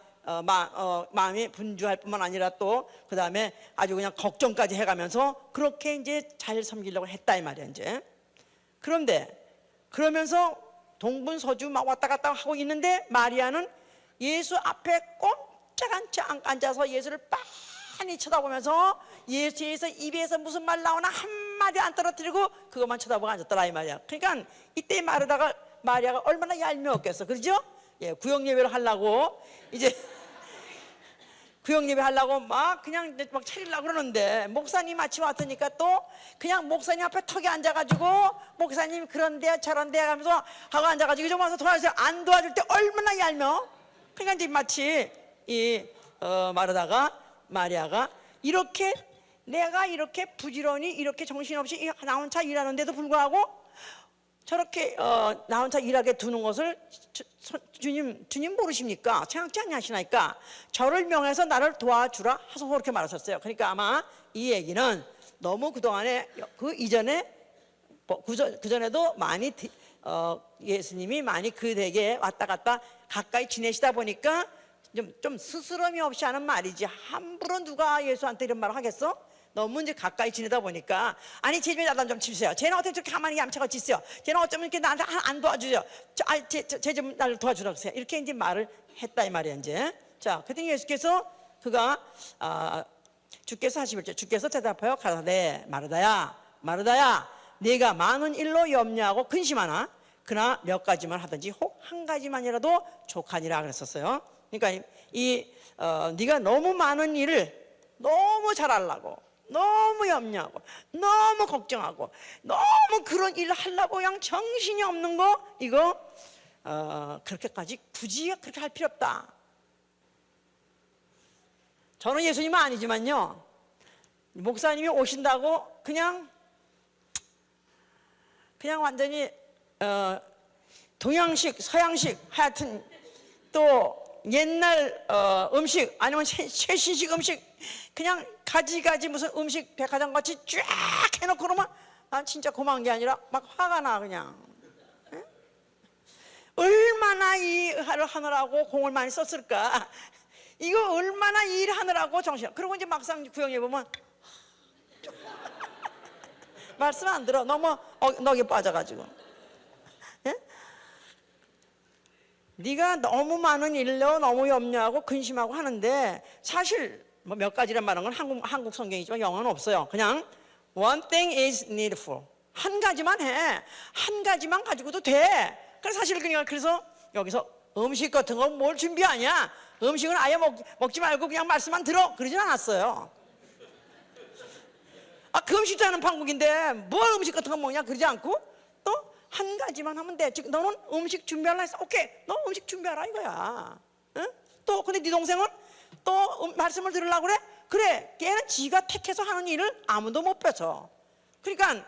마음이 분주할 뿐만 아니라 또 그 다음에 아주 그냥 걱정까지 해가면서 그렇게 이제 잘 섬기려고 했다 이 말이야 이제. 그런데 그러면서 동분서주 막 왔다 갔다 하고 있는데 마리아는 예수 앞에 꼼짝 앉아서 예수를 빤히 쳐다보면서 예수에서 입에서 무슨 말 나오나 한마디 안 떨어뜨리고 그것만 쳐다보고 앉았더라 이 말이야. 그러니까 이때 마리아가 얼마나 얄미웠겠어, 그렇죠? 예, 구역 예배를 하려고 이제 구역 예배 하려고 막 그냥 막 차리려고 그러는데 목사님 마치 왔으니까 또 그냥 목사님 앞에 턱에 앉아가지고 목사님 그런데 저런데 하면서 하고 앉아가지고 좀 와서 도와주세요 안 도와줄 때 얼마나 얄미워. 그러니까 이제 마치 마리아가 이렇게 내가 이렇게 부지런히 이렇게 정신없이 나 혼자 일하는데도 불구하고 저렇게 나 혼자 일하게 두는 것을 주님 모르십니까? 생각지 아니하시나이까? 저를 명해서 나를 도와주라 하소서 그렇게 말하셨어요. 그러니까 아마 이 얘기는 너무 그동안에 그 이전에 그전에도 많이 예수님이 많이 그 댁에 왔다 갔다 가까이 지내시다 보니까 좀 스스럼이 없이 하는 말이지, 함부로 누가 예수한테 이런 말을 하겠어? 너무 이제 가까이 지내다 보니까, 아니 제 집에 나도 좀 치세요. 쟤는 어떻게 저렇게 가만히 얌체같이 있어요? 쟤는 어쩌면 이렇게 나한테 안 도와주죠? 쟤 좀 나를 도와주라고 하세요. 이렇게 이제 말을 했다 이 말이야 이제. 자, 그랬더니 예수께서 그가 주께서 41절 주께서 대답하여 가라되 마르다야 네가 많은 일로 염려하고 근심하나 그러나 몇 가지만 하든지 혹 한 가지만이라도 족하니라 그랬었어요. 그러니까 네가 너무 많은 일을 너무 잘하려고, 너무 염려하고, 너무 걱정하고, 너무 그런 일을 하려고 그냥 정신이 없는 거, 이거 그렇게까지 굳이 그렇게 할 필요 없다. 저는 예수님은 아니지만요, 목사님이 오신다고 그냥 완전히 동양식, 서양식, 하여튼 또 옛날 음식 아니면 최신식 음식 그냥 가지가지 무슨 음식 백화점 같이 쫙 해놓고 그러면 난 진짜 고마운 게 아니라 막 화가 나 그냥. 에? 얼마나 이 일을 하느라고 공을 많이 썼을까. 이거 얼마나 이 일 하느라고 정신. 그리고 이제 막상 구경해 보면 말씀 안 들어. 너무 넋이 빠져가지고. 에? 네가 너무 많은 일로 너무 염려하고 근심하고 하는데, 사실 뭐 몇 가지란 말은 건 한국 성경이지만 영어는 없어요. 그냥 one thing is needful. 한 가지만 해. 한 가지만 가지고도 돼. 그래서 사실 그래서 여기서 음식 같은 거 뭘 준비하냐? 음식은 아예 먹지 말고 그냥 말씀만 들어. 그러진 않았어요. 그 음식도 하는 방법인데 뭘 음식 같은 거 먹냐? 그러지 않고 또 한 가지만 하면 돼. 즉 너는 음식 준비하려 했어. 오케이, 너 음식 준비하라 이거야. 응? 또 근데 네 동생은 또 말씀을 들으려고 그래? 그래, 걔는 지가 택해서 하는 일을 아무도 못 뺏어. 그러니까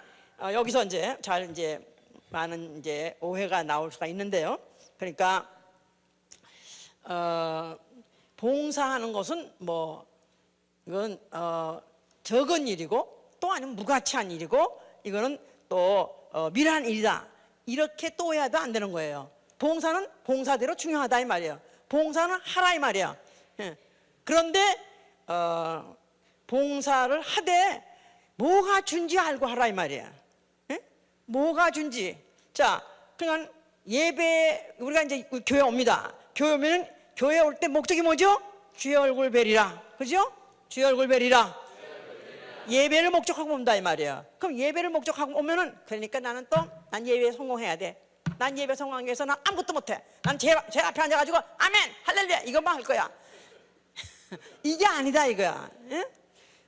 여기서 이제 많은 이제 오해가 나올 수가 있는데요. 그러니까 봉사하는 것은 뭐 이건 적은 일이고 또 아니면 무가치한 일이고 이거는 또 미련한 일이다. 이렇게 또 해야도 안 되는 거예요. 봉사는 봉사대로 중요하다 이 말이에요. 봉사는 하라 이 말이야. 그런데 봉사를 하되 뭐가 준지 알고 하라 이 말이야. 뭐가 준지. 자, 그러니까 예배, 우리가 이제 교회 옵니다. 교회 오면 교회 올 때 목적이 뭐죠? 주의 얼굴 뵈리라. 그죠? 주의 얼굴 뵈리라. 예배를 목적하고 온다 이 말이야. 그럼 예배를 목적하고 오면은, 그러니까 나는 또 난 예배에 성공해야 돼. 난 예배 성공하기 위해서 난 아무것도 못해. 난 제일 앞에 앉아가지고 아멘 할렐루야 이것만 할 거야. 이게 아니다 이거야. 예?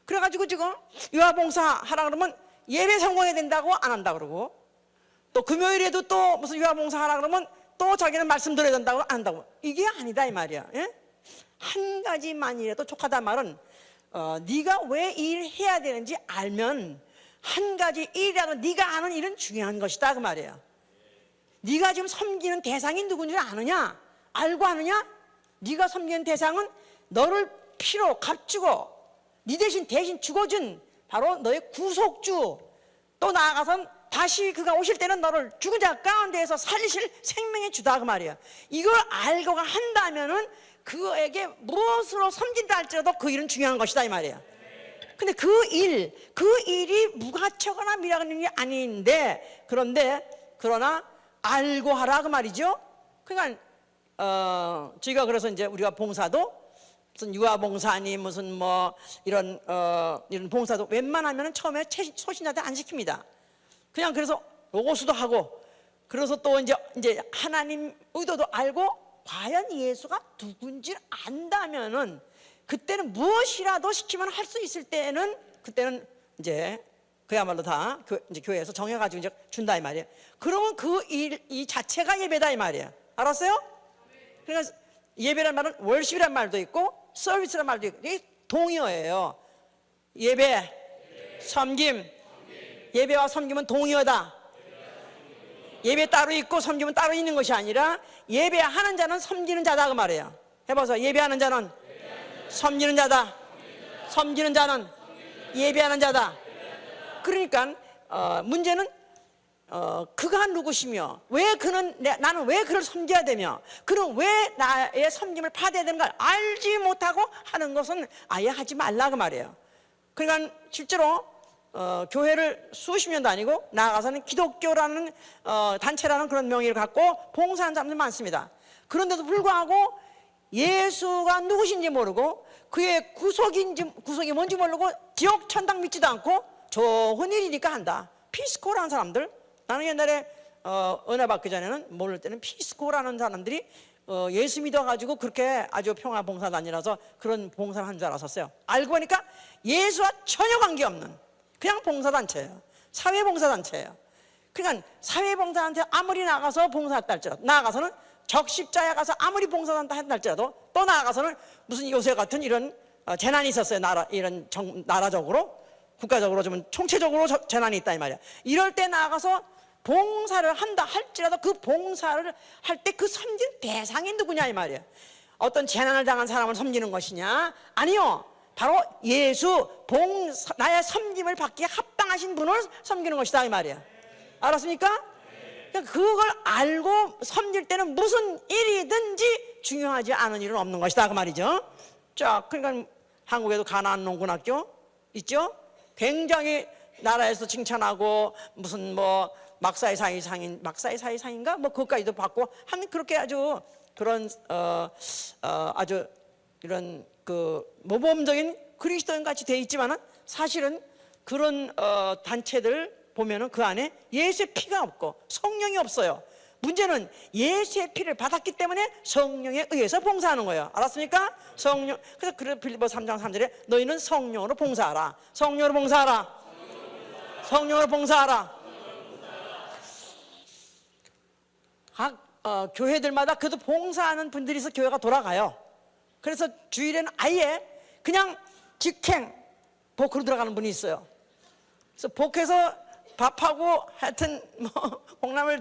그래가지고 지금 유아봉사 하라 그러면 예배 성공해야 된다고 안 한다 그러고, 또 금요일에도 또 무슨 유아봉사 하라 그러면 또 자기는 말씀 들어야 된다고 안 한다고. 이게 아니다 이 말이야. 예? 한 가지만이라도 족하다 말은 네가 왜 이 일을 해야 되는지 알면 한 가지 일이라도 네가 아는 일은 중요한 것이다 그 말이에요. 네가 지금 섬기는 대상이 누군지 아느냐? 알고 아느냐? 네가 섬기는 대상은 너를 피로 값주고 네 대신 죽어준 바로 너의 구속주, 또 나아가선 다시 그가 오실 때는 너를 죽은 자 가운데에서 살리실 생명의 주다 그 말이에요. 이걸 알고 한다면은 그에게 무엇으로 섬긴다 할지라도 그 일은 중요한 것이다 이 말이에요. 근데 그 일이 무가치하거나 미련한 일이 아닌데, 그러나 알고 하라 그 말이죠. 그러니까 저희가 그래서 이제 우리가 봉사도 무슨 유아봉사니 무슨 뭐 이런 봉사도 웬만하면 처음에 소신자들 안 시킵니다. 그냥 그래서 로고수도 하고, 그래서 또 이제 하나님 의도도 알고 과연 예수가 누군지 안다면은 그때는 무엇이라도 시키면 할 수 있을 때는 그때는 이제 그야말로 다 이제 교회에서 정해가지고 이제 준다 이 말이에요. 그러면 그 이 자체가 예배다 이 말이에요. 알았어요? 그러니까 예배란 말은 월십이란 말도 있고 서비스란 말도 있고 이게 동의어예요. 예배, 섬김. 예배와 섬김은 동의어다. 예배 따로 있고 섬김은 따로 있는 것이 아니라 예배하는 자는 섬기는 자다 그 말이에요. 해봐서. 예배하는 자는 섬기는 자다. 섬기는 자는 예배하는 자다. 그러니까 문제는 그가 누구시며 왜 그는 나는 왜 그를 섬겨야 되며 그는 왜 나의 섬김을 받아야 되는가 알지 못하고 하는 것은 아예 하지 말라 그 말이에요. 그러니까 실제로 교회를 수십 년 다니고 나아가서는 기독교라는 단체라는 그런 명의를 갖고 봉사하는 사람들이 많습니다. 그런데도 불구하고 예수가 누구신지 모르고 그의 구속이 뭔지 모르고 지옥 천당 믿지도 않고 좋은 일이니까 한다. 피스코라는 사람들, 나는 옛날에 은혜 받기 전에는 모를 때는 피스코라는 사람들이 예수 믿어가지고 그렇게 아주 평화 봉사단이라서 그런 봉사를 한 줄 알았었어요. 알고 보니까 예수와 전혀 관계없는 그냥 봉사단체예요. 사회봉사단체예요. 그러니까 사회봉사단체 아무리 나가서 봉사했다 할지라도, 나아가서는 적십자에 가서 아무리 봉사한다 했다 할지라도, 또 나아가서는 무슨 요새 같은 이런 재난이 있었어요. 나라적으로, 국가적으로 좀 총체적으로 재난이 있다 이 말이야. 이럴 때 나아가서 봉사를 한다 할지라도 그 봉사를 할 때 그 섬긴 대상이 누구냐 이 말이야. 어떤 재난을 당한 사람을 섬기는 것이냐? 아니요, 바로 예수 나의 섬김을 받기에 합당하신 분을 섬기는 것이다 이 말이야. 알았습니까? 그걸 알고 섬길 때는 무슨 일이든지 중요하지 않은 일은 없는 것이다 그 말이죠. 자, 그러니까 한국에도 가나안 농군학교 있죠? 굉장히 나라에서 칭찬하고 무슨 뭐 막사의 사이상인가 뭐 그것까지도 받고 하는, 그렇게 아주 그런 아주 이런 그 모범적인 그리스도인 같이 돼 있지만은 사실은 그런 단체들 보면은 그 안에 예수의 피가 없고 성령이 없어요. 문제는 예수의 피를 받았기 때문에 성령에 의해서 봉사하는 거예요. 알았습니까? 성령. 그래서 빌립보 3장 3절에 너희는 성령으로 봉사하라. 성령으로 봉사하라. 성령으로 봉사하라. 각 교회들마다 그래도 봉사하는 분들이 있어 교회가 돌아가요. 그래서 주일에는 아예 그냥 직행 복으로 들어가는 분이 있어요. 그래서 복해서 밥하고 하여튼 뭐 콩나물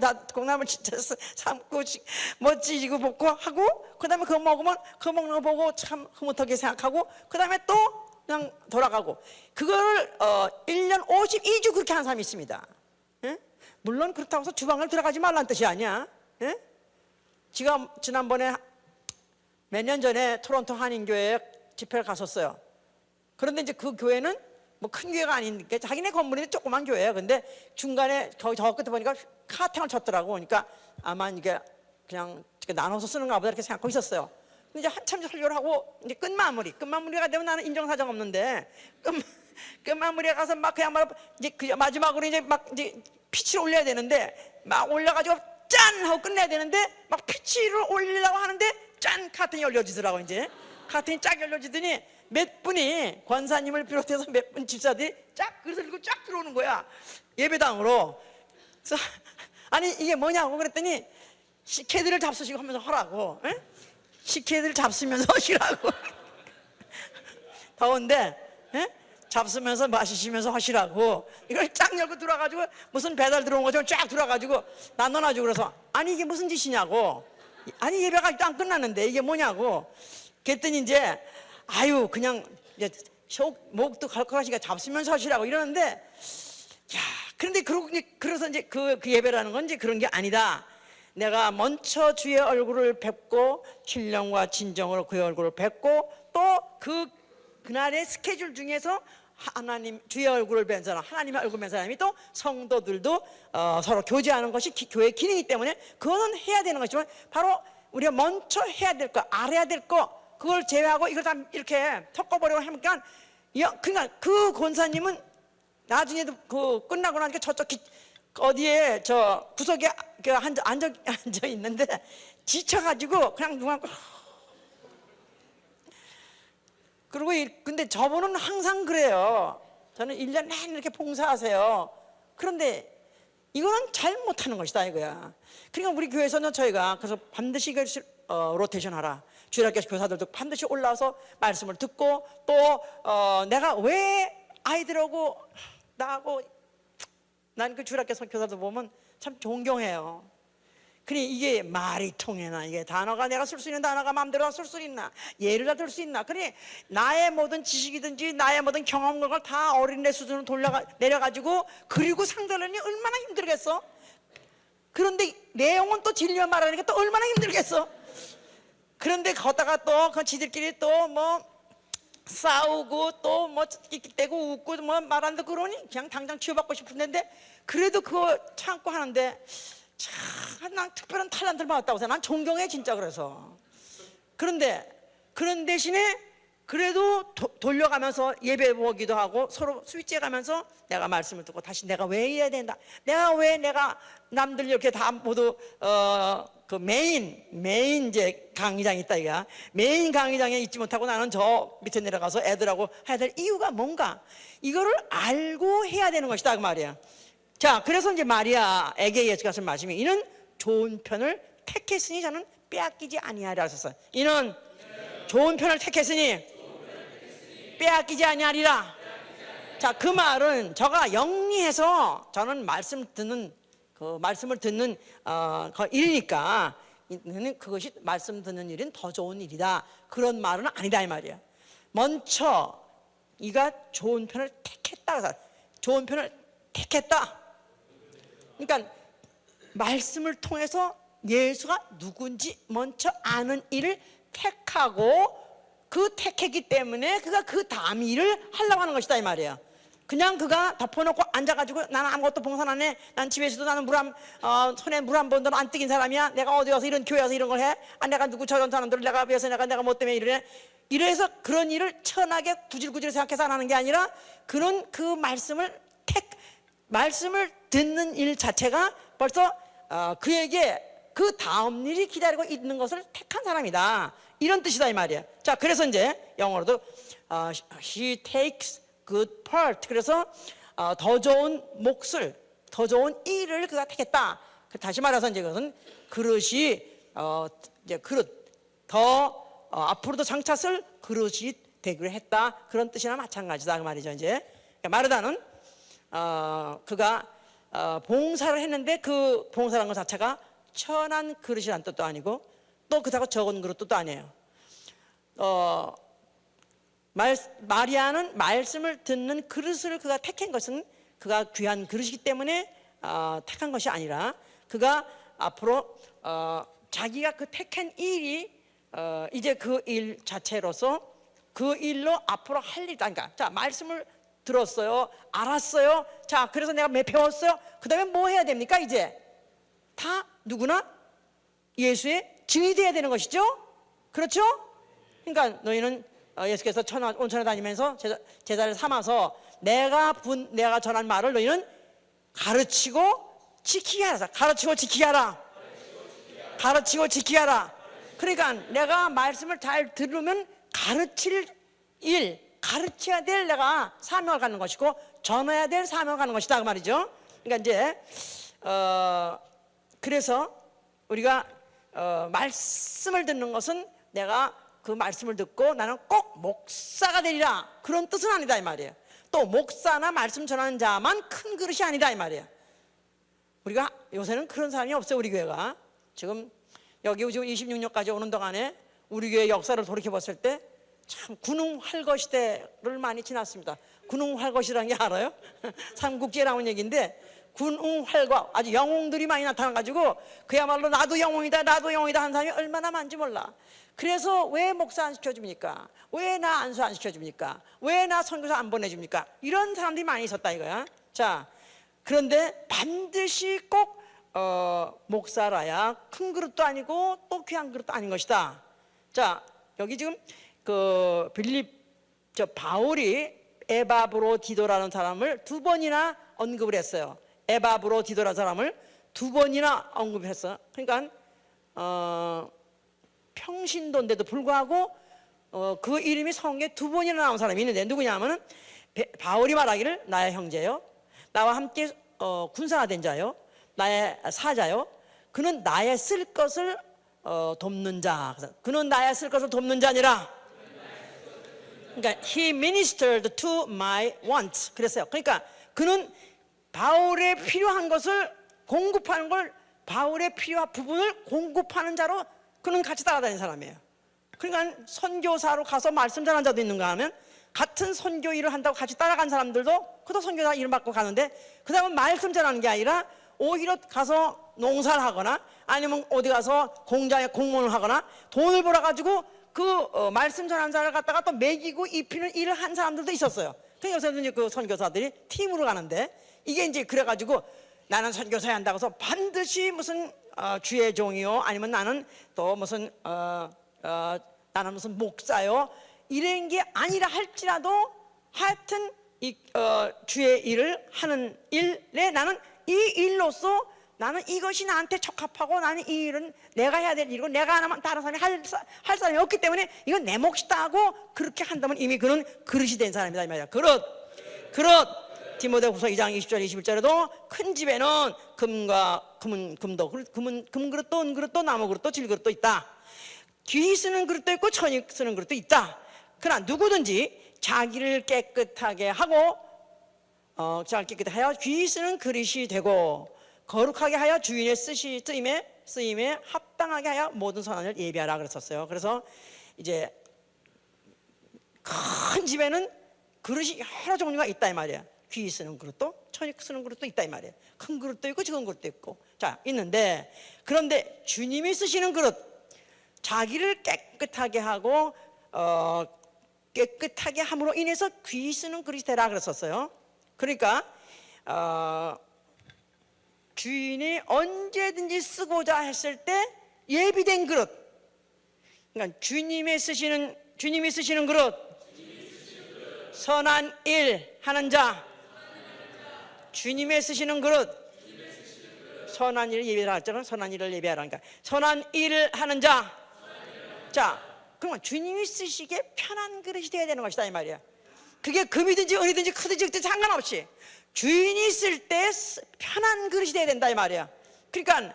진짜 삶고 뭐 찌지고 볶고 하고, 그 다음에 그거 먹으면 그거 먹는 거 보고 참 흐뭇하게 생각하고, 그 다음에 또 그냥 돌아가고. 그걸 1년 52주 그렇게 하는 사람이 있습니다. 예? 물론 그렇다고 해서 주방을 들어가지 말라는 뜻이 아니야. 예? 제가 지난번에 몇 년 전에 토론토 한인교회에 집회를 갔었어요. 그런데 이제 그 교회는 뭐 큰 교회가 아니니까 자기네 건물이 조그만 교회예요. 근데 중간에 거기 저 끝에 보니까 카탱을 쳤더라고. 그러니까 아마 이게 그냥 나눠서 쓰는가 보다 이렇게 생각하고 있었어요. 근데 이제 한참 설교를 하고 이제 끝마무리가 되면 나는 인정사정 없는데 끝마무리에 가서 막 그냥 막 이제 그 마지막으로 이제 막 이제 피치를 올려야 되는데 막 올려가지고 짠 하고 끝내야 되는데 막 피치를 올리려고 하는데 짠 카튼이 열려지더라고. 이제 카튼이 쫙 열려지더니 몇 분이 권사님을 비롯해서 몇 분 집사들이 쫙 그릇을 들고 쫙 들어오는 거야, 예배당으로. 그래서 아니 이게 뭐냐고 그랬더니 식혜들을 잡수시고 하면서 하라고. 에? 식혜들 잡수면서 하시라고. 더운데 에? 잡수면서 마시시면서 하시라고. 이걸 쫙 열고 들어와가지고 무슨 배달 들어온 것처럼 쫙 들어와가지고 나눠가지고. 그래서 아니 이게 무슨 짓이냐고. 아니 예배가 아직도 안 끝났는데 이게 뭐냐고. 그랬더니 이제 아유 그냥 이제 목도 갈거하시니까 잡수면서 하시라고 이러는데, 야, 그런데 그래서 이제 그 예배라는 건 이제 그런 게 아니다. 내가 먼저 주의 얼굴을 뵙고 신령과 진정으로 그의 얼굴을 뵙고 또 그날의 스케줄 중에서 하나님 주의 얼굴을 뵌 사람, 하나님의 얼굴을 뵌 사람이 또 성도들도 서로 교제하는 것이 교회의 기능이기 때문에 그거는 해야 되는 것이지만, 바로 우리가 먼저 해야 될 거, 알아야 될 거, 그걸 제외하고 이걸 다 이렇게 섞어버리고 하니까, 그러니까 그 권사님은 나중에도 그 끝나고 나니까 저쪽 어디에 저 구석에 앉아 있는데 지쳐가지고 그냥 누가. 그리고 근데 저분은 항상 그래요. 저는 1년 내내 이렇게 봉사하세요. 그런데 이거는 잘못하는 것이다 이거야. 그러니까 우리 교회에서는 저희가 그래서 반드시 로테이션 하라. 주일학교 교사들도 반드시 올라와서 말씀을 듣고 또 내가 왜 아이들하고 나하고 난 그 주일학교 선교사도 보면 참 존경해요. 그래, 이게 말이 통해나, 이게 단어가 내가 쓸 수 있는 단어가 마음대로 쓸 수 있나, 예를 다 들 수 있나. 그래, 나의 모든 지식이든지 나의 모든 경험 그런 걸 다 어린애 수준으로 내려가지고 그리고 상대하려니 얼마나 힘들겠어. 그런데 내용은 또 진리만 말하니까 또 얼마나 힘들겠어. 그런데 거다가 또 그 지들끼리 또 뭐 싸우고 또 뭐 끽끽대고 웃고 뭐 말한다 그러니 그냥 당장 치유받고 싶은데, 그래도 그거 참고 하는데 참 난 특별한 탤런트를 받았다고 생각해. 난 존경해 진짜. 그래서 그런데 그런 대신에 그래도 돌려가면서 예배 보기도 하고 서로 스위치해 가면서 내가 말씀을 듣고 다시 내가 왜 이래야 된다, 내가 남들 이렇게 다 모두 그 메인 이제 강의장이 있다 이거야. 메인 강의장에 있지 못하고 나는 저 밑에 내려가서 애들하고 해야 될 이유가 뭔가, 이거를 알고 해야 되는 것이다 그 말이야. 자, 그래서 이제 마리아에게 예수가 하신 말씀이, 이는 좋은 편을 택했으니 저는 빼앗기지 아니하리라 하셨어요. 이는 좋은 편을 택했으니 빼앗기지 아니하리라. 자, 그 말은 저가 영리해서 저는 말씀을 듣는 일이니까 그것이 말씀 듣는 일은 더 좋은 일이다, 그런 말은 아니다 이 말이야. 먼저 이가 좋은 편을 택했다. 좋은 편을 택했다. 그러니까 말씀을 통해서 예수가 누군지 먼저 아는 일을 택하고, 그 택했기 때문에 그가 그 다음 일을 하려고 하는 것이다 이 말이에요. 그냥 그가 덮어놓고 앉아가지고 나는 아무것도 봉사 안 해, 난 집에서도 나는 손에 물 한 번도 안 뜨긴 사람이야, 내가 어디 가서 이런 교회 와서 이런 걸 해, 내가 누구 저런 사람들을 내가 위해서 내가 뭐 때문에 이래, 이래서 그런 일을 천하게 구질구질 생각해서 안 하는 게 아니라, 그는 그 말씀을 듣는 일 자체가 벌써 그에게 그 다음 일이 기다리고 있는 것을 택한 사람이다, 이런 뜻이다 이 말이야. 자, 그래서 이제 영어로도 she takes good part. 그래서 더 좋은 몫을, 더 좋은 일을 그가 택했다. 다시 말해서 이제 그것은 그릇이 이제 더 앞으로도 장차 쓸 그릇이 되기로 했다, 그런 뜻이나 마찬가지다 그 말이죠. 이제 마르다는 그가 봉사를 했는데 그 봉사라는 것 자체가 천한 그릇이란 뜻도 아니고 또 그렇다고 적은 그릇도 아니에요. 마리아는 말씀을 듣는 그릇을 그가 택한 것은 그가 귀한 그릇이기 때문에 택한 것이 아니라, 그가 앞으로 자기가 그 택한 일이 이제 그 일 자체로서 그 일로 앞으로 할 일이다. 그러니까 자, 말씀을 들었어요, 알았어요, 자 그래서 내가 배웠어요, 그 다음에 뭐 해야 됩니까? 이제 다 누구나 예수의 증인이 돼야 되는 것이죠. 그렇죠? 그러니까 너희는 예수께서 온천에 다니면서 제자를 삼아서 내가 전한 말을 너희는 가르치고 지키게 하라. 가르치고 지키게 하라. 가르치고 지키게 하라. 그러니까 내가 말씀을 잘 들으면 가르칠 일, 가르쳐야 될 내가 사명을 갖는 것이고 전해야 될 사명을 갖는 것이다 그 말이죠. 그러니까 이제 그래서 우리가 말씀을 듣는 것은 내가 그 말씀을 듣고 나는 꼭 목사가 되리라, 그런 뜻은 아니다 이 말이에요. 또 목사나 말씀 전하는 자만 큰 그릇이 아니다 이 말이에요. 우리가 요새는 그런 사람이 없어요. 우리 교회가 지금 26년까지 오는 동안에 우리 교회 역사를 돌이켜봤을 때 참 군웅활거 시대를 많이 지났습니다. 군웅활거시라는 게 알아요? 삼국지에 나온 얘기인데, 군웅활거, 아주 영웅들이 많이 나타나가지고 그야말로 나도 영웅이다 하는 사람이 얼마나 많은지 몰라. 그래서 왜 목사 안 시켜줍니까? 왜 나 안수 안 시켜줍니까? 왜 나 선교사 안 보내줍니까? 이런 사람들이 많이 있었다 이거야. 자, 그런데 반드시 꼭 목사라야 큰 그릇도 아니고 또 귀한 그릇도 아닌 것이다. 자, 여기 지금 그 바울이 에바브로디도라는 사람을 두 번이나 언급을 했어요. 에바브로디도라는 사람을 두 번이나 언급했어. 그러니까 평신도인데도 불구하고 그 이름이 성경에 두 번이나 나온 사람이 있는데, 누구냐면 바울이 말하기를 나의 형제요, 나와 함께 군사가 된 자요, 나의 사자요, 그는 나의 쓸 것을 돕는 자. 그는 나의 쓸 것을 돕는 자니라. 그러니까 he ministered to my wants. 그랬어요. 그러니까 그는 바울에 필요한 것을 공급하는 걸, 바울에 필요한 부분을 공급하는 자로 그는 같이 따라다니는 사람이에요. 그러니까 선교사로 가서 말씀 전하는 자도 있는가 하면, 같은 선교 일을 한다고 같이 따라간 사람들도 그도 선교사 일을 맡고 가는데, 그 다음은 말씀 전하는 게 아니라 오히려 가서 농사를 하거나 아니면 어디 가서 공장에 공무원을 하거나 돈을 벌어가지고 그 말씀 전하는 자를 갖다가 또 먹이고 입히는 일을 한 사람들도 있었어요. 그래서 요새는 이제 그 선교사들이 팀으로 가는데, 이게 이제 그래가지고 나는 선교사야 한다고 해서 반드시 무슨 주의 종이요, 아니면 나는 또 무슨 나는 무슨 목사요, 이런 게 아니라 할지라도 하여튼 주의 일을 하는 일에 나는 이 일로서 나는 이것이 나한테 적합하고, 나는 이 일은 내가 해야 될 일이고, 내가 안 하면 다른 사람이 할 사람이 없기 때문에 이건 내 몫이다 하고 그렇게 한다면 이미 그는 그릇이 된 사람이다 이 말이야. 그릇. 디모데후서 2장 20절 21절에도 큰 집에는 금도 금그릇도 은그릇도 나무그릇도 질그릇도 있다. 귀 쓰는 그릇도 있고 천이 쓰는 그릇도 있다. 그러나 누구든지 자기를 깨끗하게 하고 자기를 깨끗하게 하여 귀 쓰는 그릇이 되고 거룩하게 하여 주인의 쓰임에 합당하게 하여 모든 선한 일을 예비하라 그랬었어요. 그래서 이제 큰 집에는 그릇이 여러 종류가 있다 이 말이야. 귀 쓰는 그릇도 천이 쓰는 그릇도 있다 이 말이야. 큰 그릇도 있고 작은 그릇도 있고 자 있는데, 그런데 주님이 쓰시는 그릇, 자기를 깨끗하게 하고 깨끗하게 함으로 인해서 귀 쓰는 그릇이 되라 그랬었어요. 그러니까 주인이 언제든지 쓰고자 했을 때 예비된 그릇, 그러니까 주님이 쓰시는 그릇, 선한 일 하는 자, 주님의 쓰시는 그릇, 선한 일을 예비하라 했잖아요. 선한 일을 예비하라. 그러니까 선한 일을 하는 자. 자, 그러면 주님이 쓰시기에 편한 그릇이 되어야 되는 것이다 이 말이야. 그게 금이든지 은이든지 크든지 작든지 상관없이 주인이 쓸 때 편한 그릇이 되어야 된다 이 말이야. 그러니까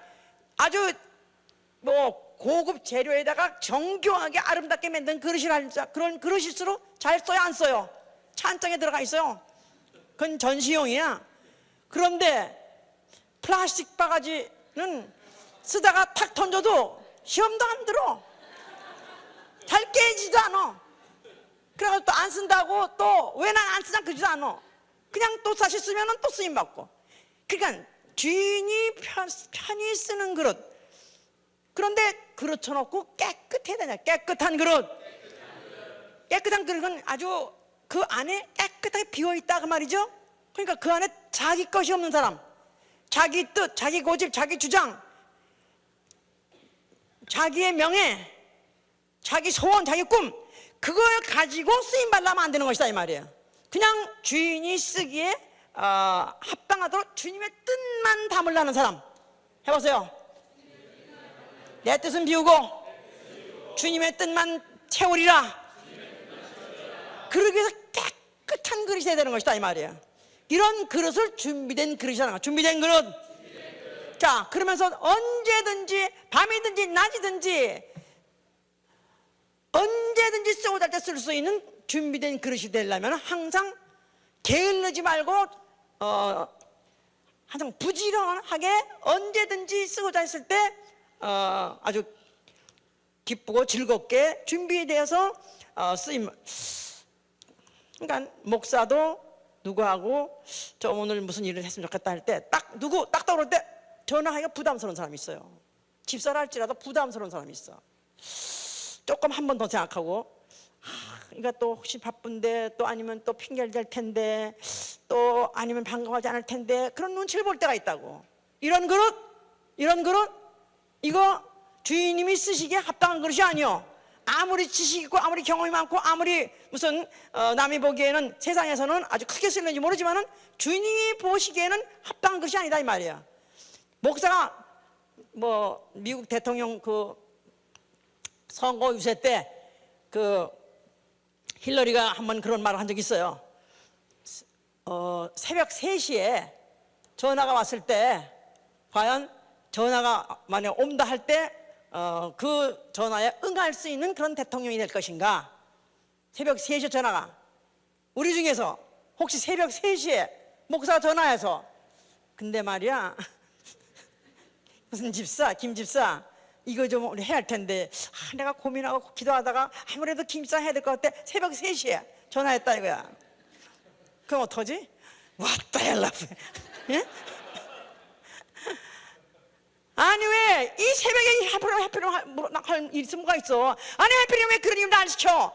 아주 뭐 고급 재료에다가 정교하게 아름답게 만든 그릇이라, 그런 그릇일수록 잘 써요 안 써요? 찬장에 들어가 있어요. 그건 전시용이야. 그런데 플라스틱 바가지는 쓰다가 탁 던져도 시험도 안 들어. 잘 깨지도 않아. 그래서 또 안 쓴다고 또 왜 난 안 쓰냐 그러지도 않아. 그냥 또 다시 쓰면 또 쓰임 받고. 그러니까 주인이 편히 쓰는 그릇. 그런데 그릇 쳐놓고 깨끗해야 되냐. 깨끗한 그릇. 깨끗한 그릇은 아주 그 안에 깨끗하게 비어있다 그 말이죠. 그러니까 그 안에 자기 것이 없는 사람, 자기 뜻, 자기 고집, 자기 주장, 자기의 명예, 자기 소원, 자기 꿈, 그걸 가지고 쓰임받으면 안 되는 것이다 이 말이에요. 그냥 주인이 쓰기에 합당하도록 주님의 뜻만 담으려는 사람. 해보세요. 내 뜻은 비우고 주님의 뜻만 채우리라. 그러기 위해서 깨끗한 그릇이 돼야 되는 것이다 이 말이에요. 이런 그릇을 준비된 그릇이잖아. 준비된 그릇. 자, 그러면서 언제든지 밤이든지 낮이든지 언제든지 쓰고 잘 때 쓸 수 있는 준비된 그릇이 되려면 항상 게을르지 말고 항상 부지런하게 언제든지 쓰고 잘 쓸 때 아주 기쁘고 즐겁게 준비되어서 쓰임. 그러니까 목사도 누구하고 저 오늘 무슨 일을 했으면 좋겠다 할 때 딱 떠오를 때 전화하기가 부담스러운 사람이 있어요. 집사를 할지라도 부담스러운 사람이 있어. 조금 한 번 더 생각하고 이거 또 혹시 바쁜데 또 아니면 또 핑계를 댈 텐데 또 아니면 반가워하지 않을 텐데 그런 눈치를 볼 때가 있다고. 이런 그릇 이거 주인님이 쓰시기에 합당한 그릇이 아니요. 아무리 지식 있고 아무리 경험이 많고 아무리 무슨 남이 보기에는 세상에서는 아주 크게 쓰는지 모르지만은 주인이 보시기에는 합당한 것이 아니다 이 말이야. 목사가 뭐 미국 대통령 그 선거 유세 때 그 힐러리가 한번 그런 말을 한 적이 있어요. 새벽 3시에 전화가 왔을 때 과연 전화가 만약 온다 할 때 그 전화에 응할 수 있는 그런 대통령이 될 것인가. 새벽 3시에 전화가, 우리 중에서 혹시 새벽 3시에 목사가 전화해서 근데 말이야 무슨 집사, 김 집사 이거 좀 우리 해야 할 텐데 내가 고민하고 기도하다가 아무래도 김 집사 해야 될 것 같아. 새벽 3시에 전화했다 이거야. 그럼 어떡하지? 왔다 연락해. 예? 아니 왜 이 새벽에 하필이면 일 있으면 뭐가 있어? 아니 하필이면 왜 그런 일을 안 시켜?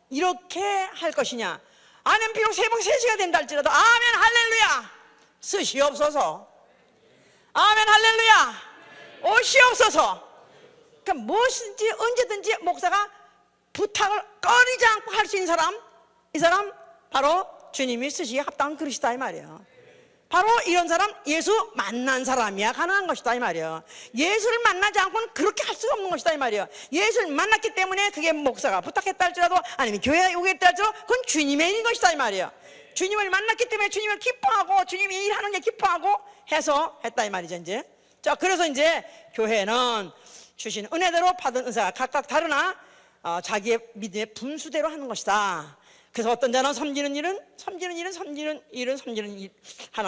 이렇게 할 것이냐? 아니면 비록 새벽 3시가 된다 할지라도 아멘 할렐루야 쓰시옵소서. 아멘 할렐루야 오시옵소서. 그러니까 무엇인지 언제든지 목사가 부탁을 꺼리지 않고 할 수 있는 사람, 이 사람 바로 주님이 쓰시기에 합당한 그릇이다 이 말이에요. 바로 이런 사람 예수 만난 사람이야 가능한 것이다 이 말이에요. 예수를 만나지 않고는 그렇게 할 수가 없는 것이다 이 말이에요. 예수를 만났기 때문에 그게 목사가 부탁했다 할지라도 아니면 교회에 오겠다 할지라도 그건 주님의 일인 것이다 이 말이에요. 주님을 만났기 때문에 주님을 기뻐하고 주님이 일하는 게 기뻐하고 해서 했다 이 말이죠 이제. 자 그래서 이제 교회는 주신 은혜대로 받은 은사가 각각 다르나 자기의 믿음의 분수대로 하는 것이다. 그래서 어떤 자는 섬기는 일은 하는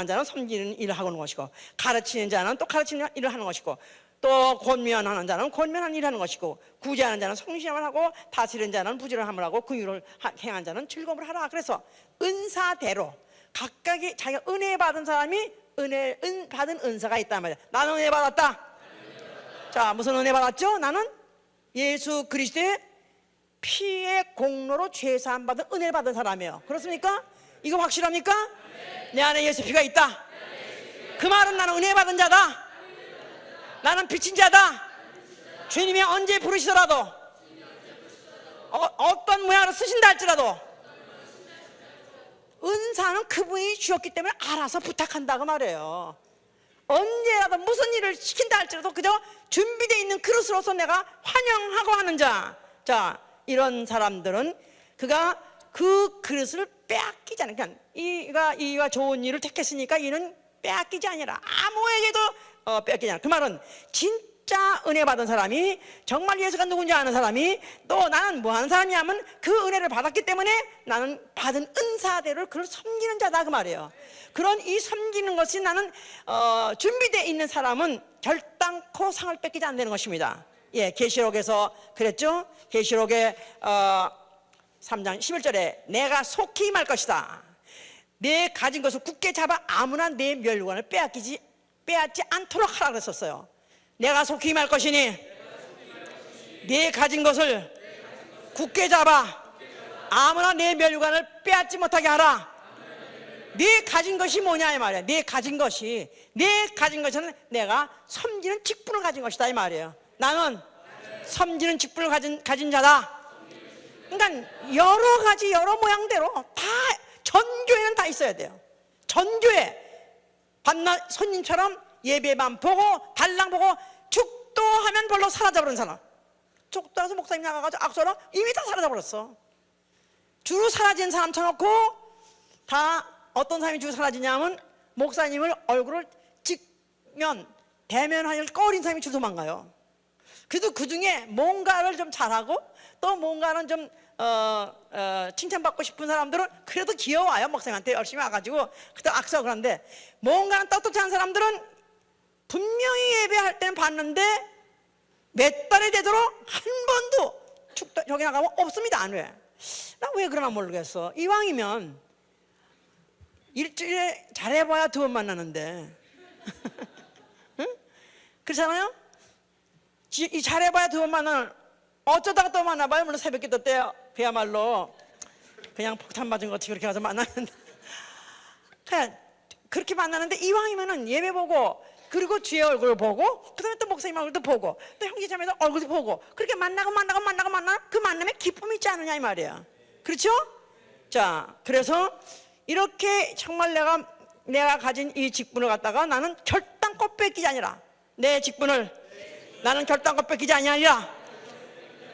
자는 섬기는 일을 하는 것이고, 가르치는 자는 또 가르치는 일을 하는 것이고, 또 권면하는 자는 권면하는 일을 하는 것이고, 구제하는 자는 성실함을 하고, 다스리는 자는 부지런함을 하고, 긍휼을 행한 자는 즐거움을 하라. 그래서 은사대로 각각이 자기가 은혜 받은 사람이 받은 은사가 있단 말이야. 나는 은혜 받았다. 자, 무슨 은혜 받았죠? 나는 예수 그리스도의 피의 공로로 죄사함 받은 은혜를 받은 사람이에요. 그렇습니까? 이거 확실합니까? 내 안에 예수 피가 있다. 그 말은 나는 은혜 받은 자다. 나는 빚진 자다. 주님이 언제 부르시더라도 어떤 모양으로 쓰신다 할지라도 은사는 그분이 주셨기 때문에 알아서 부탁한다고 말해요. 언제라도 무슨 일을 시킨다 할지라도 그저 준비되어 있는 그릇으로서 내가 환영하고 하는 자. 자, 이런 사람들은 그가 그 그릇을 빼앗기지 않아요. 그러니까 이가 좋은 일을 택했으니까 이는 빼앗기지 아니라 아무에게도 빼앗기지 않아. 그 말은 진짜 은혜 받은 사람이, 정말 예수가 누군지 아는 사람이, 또 나는 뭐 하는 사람이냐면 그 은혜를 받았기 때문에 나는 받은 은사대로 그를 섬기는 자다 그 말이에요. 그런 이 섬기는 것이 나는 준비되어 있는 사람은 결단코 상을 뺏기지 않는 것입니다. 예, 계시록에서 그랬죠. 계시록의 3장 11절에 내가 속히 임할 것이다. 내 가진 것을 굳게 잡아 아무나 내 멸관을 빼앗지 않도록 하라 그랬었어요. 내가 속히 임할 것이니 내 가진 것을 굳게 잡아 아무나 내 멸관을 빼앗지 못하게 하라. 네 가진 것이 뭐냐 이 말이야. 내 가진 것은 내가 섬기는 직분을 가진 것이다 이 말이에요. 나는 섬기는 직분을 가진 자다. 그러니까 여러 가지 여러 모양대로 다 전교회는 다 있어야 돼요. 전교회 밤낮 손님처럼 예배만 보고 달랑 보고 축도하면 별로 사라져버린 사람, 축도해서 목사님 나가가지고 악수하러 이미 다 사라져버렸어. 주로 사라진 사람 쳐놓고 다 어떤 사람이 주로 사라지냐면 목사님을 얼굴을 대면하여 꺼린 사람이 주로 도망가요. 그래도 그 중에 뭔가를 좀 잘하고 또 뭔가는 좀 칭찬받고 싶은 사람들은 그래도 귀여워요. 목사님한테 열심히 와가지고 그때 악수하고. 그런데 뭔가는 똑똑치 않은 사람들은 분명히 예배할 때는 봤는데 몇 달이 되도록 한 번도 저기 나가면 없습니다. 안 왜? 나 왜 그러나 모르겠어. 이왕이면 일주일에 잘해봐야 2번 만나는데 응? 그렇잖아요? 이 잘해봐야 2번 만나는, 어쩌다가 또 만나봐요. 물론 새벽 기도 때 그야말로 그냥 폭탄 맞은 것 같이 그렇게 가서 만나는데 그냥 그렇게 만나는데 이왕이면은 예배 보고 그리고 주의 얼굴 보고 그다음에 또 목사님 얼굴도 보고 또 형제자매도 얼굴도 보고 그렇게 만나고 그 만남에 기쁨이 있지 않느냐 이 말이에요. 그렇죠? 자, 그래서 이렇게 정말 내가 가진 이 직분을 갖다가 나는 결단코 뺏기지 아니라, 내 직분을 나는 결단코 뺏기지 아니하리라.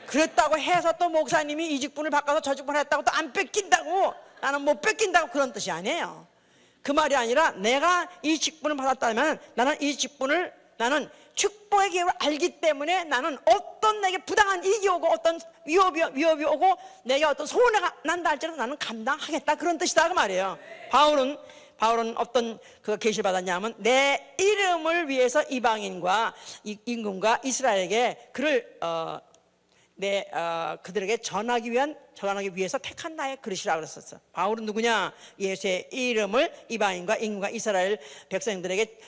그랬다고 해서 또 목사님이 이 직분을 바꿔서 저 직분을 했다고 또 안 뺏긴다고, 나는 못 뺏긴다고 그런 뜻이 아니에요. 그 말이 아니라 내가 이 직분을 받았다면 나는 이 직분을, 나는 축복의 기회를 알기 때문에 나는 어떤 내게 부당한 이익이 오고 어떤 위협이 오고 내게 어떤 손해가 난다 할지라도 나는 감당하겠다, 그런 뜻이다 그 말이에요. 바울은 어떤 그 계시를 받았냐면 내 이름을 위해서 이방인과 임금과 이스라엘에게 그를 그들에게 전하기 위해서 택한 나의 그릇이라고 그랬었어. 바울은 누구냐? 예수의 이름을 이방인과 임금과 이스라엘 백성들에게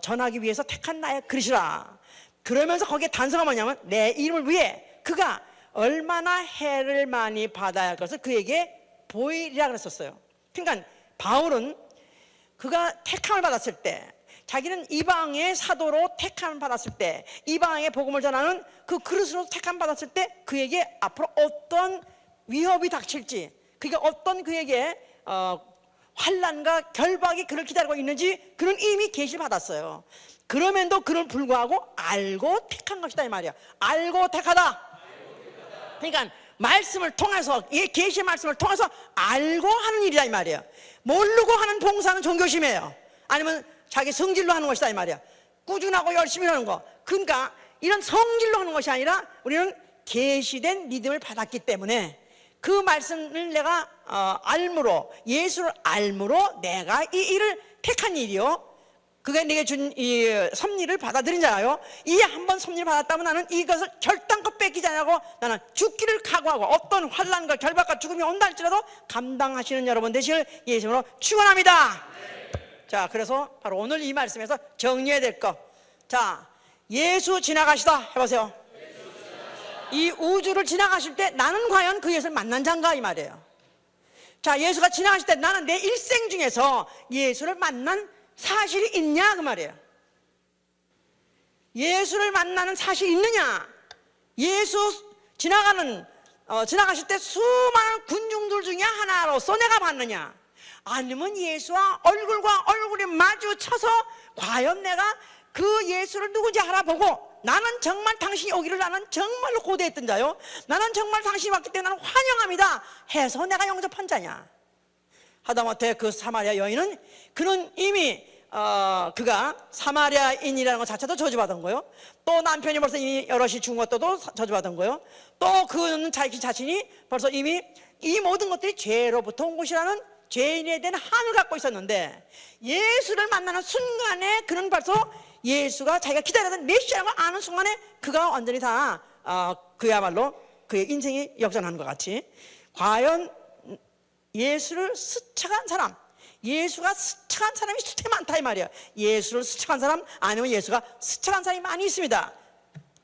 전하기 위해서 택한 나의 그릇이라. 그러면서 거기에 단서가 뭐냐면 내 이름을 위해 그가 얼마나 해를 많이 받아야 할 것을 그에게 보이리라 그랬었어요. 그러니까 바울은 그가 택함을 받았을 때, 자기는 이방의 사도로 택함을 받았을 때, 이방의 복음을 전하는 그 그릇으로 택함을 받았을 때 그에게 앞으로 어떤 위협이 닥칠지, 그게 어떤 그에게 환난과 결박이 그를 기다리고 있는지 그는 이미 계시를 받았어요. 그럼에도 그를 불구하고 알고 택한 것이다 이 말이야. 알고 택하다. 그러니까 말씀을 통해서, 이 계시의 말씀을 통해서 알고 하는 일이다 이 말이야. 모르고 하는 봉사는 종교심이에요. 아니면 자기 성질로 하는 것이다 이 말이야. 꾸준하고 열심히 하는 거. 그러니까 이런 성질로 하는 것이 아니라 우리는 계시된 믿음을 받았기 때문에 그 말씀을 내가 알므로, 예수를 알므로 내가 이 일을 택한 일이요, 그게 내게 준 이 섭리를 받아들이잖아요. 이 한 번 섭리를 받았다면 나는 이것을 결단코 뺏기지 않고 나는 죽기를 각오하고 어떤 환난과 결박과 죽음이 온다 할지라도 감당하시는 여러분 되시길 예수님으로 축원합니다. 자, 그래서 바로 오늘 이 말씀에서 정리해야 될 거. 자, 예수 지나가시다 해보세요. 이 우주를 지나가실 때 나는 과연 그 예수를 만난 자인가 이 말이에요. 자, 예수가 지나가실 때 나는 내 일생 중에서 예수를 만난 사실이 있냐 그 말이에요. 예수를 만나는 사실이 있느냐. 예수 지나가실 때 수많은 군중들 중에 하나로서 내가 봤느냐, 아니면 예수와 얼굴과 얼굴이 마주쳐서 과연 내가 그 예수를 누군지 알아보고 나는 정말 당신이 오기를 나는 정말로 고대했던 자요, 나는 정말 당신이 왔기 때문에 나는 환영합니다 해서 내가 영접한 자냐. 하다못해 그 사마리아 여인은 그는 이미 그가 사마리아인이라는 것 자체도 저주받은 거예요. 또 남편이 벌써 이미 여럿이 죽은 것도 저주받은 거예요. 또 그는 자기 자신이 벌써 이미 이 모든 것들이 죄로부터 온 것이라는 죄인에 대한 한을 갖고 있었는데, 예수를 만나는 순간에 그는 벌써 예수가 자기가 기다리던 메시아라는 걸 아는 순간에 그가 완전히 다 그야말로 그의 인생이 역전하는 것 같이, 과연 예수를 스쳐간 사람, 예수가 스쳐간 사람이 수태 많다 이 말이야. 예수를 스쳐간 사람 아니면 예수가 스쳐간 사람이 많이 있습니다.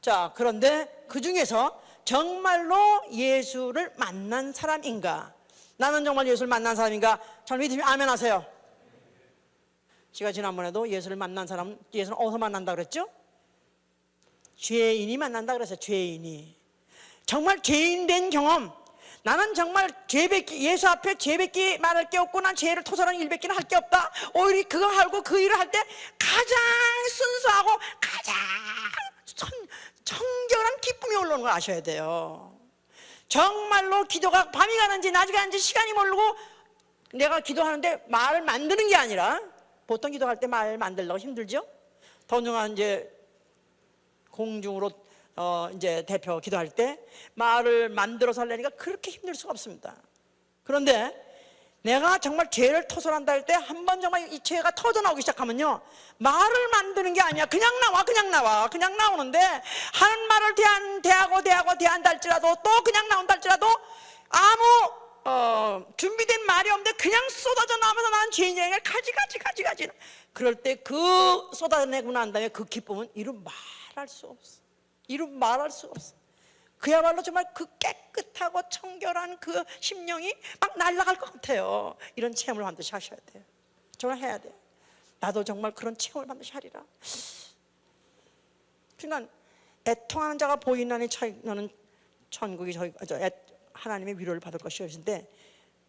자, 그런데 그 중에서 정말로 예수를 만난 사람인가, 나는 정말 예수를 만난 사람인가, 잘 믿으면 아멘 하세요. 제가 지난번에도 예수를 만난 사람, 예수는 어디서 만난다 그랬죠? 죄인이 만난다 그랬어요. 죄인이. 정말 죄인 된 경험, 나는 정말 예수 앞에 죄밖에 말할 게 없고 난 죄를 토설하는 일밖에 할 게 없다, 오히려 그거 하고 그 일을 할 때 가장 순수하고 가장 청결한 기쁨이 올라오는 걸 아셔야 돼요. 정말로 기도가 밤이 가는지 낮이 가는지 시간이 모르고 내가 기도하는데 말을 만드는 게 아니라, 보통 기도할 때 말 만들려고 힘들죠? 더군다나 이제 공중으로 이제 대표 기도할 때 말을 만들어서 하려니까 그렇게 힘들 수가 없습니다. 그런데 내가 정말 죄를 토설한다 할 때 한 번 정말 이 죄가 터져나오기 시작하면요, 말을 만드는 게 아니야. 그냥 나오는데 하는 말을 대한다 할지라도, 또 그냥 나온다 할지라도 아무 준비된 말이 없는데 그냥 쏟아져 나오면서 나는 죄인에게 가지. 그럴 때 그 쏟아내고 난 다음에 그 기쁨은 이루 말할 수 없어. 그야말로 정말 그 깨끗하고 청결한 그 심령이 막 날아갈 것 같아요. 이런 체험을 반드시 하셔야 돼요. 정말 해야 돼요. 나도 정말 그런 체험을 반드시 하리라. 그러니까 애통하는 자가 보이나니 너는 천국이 하나님의 위로를 받을 것이었는데,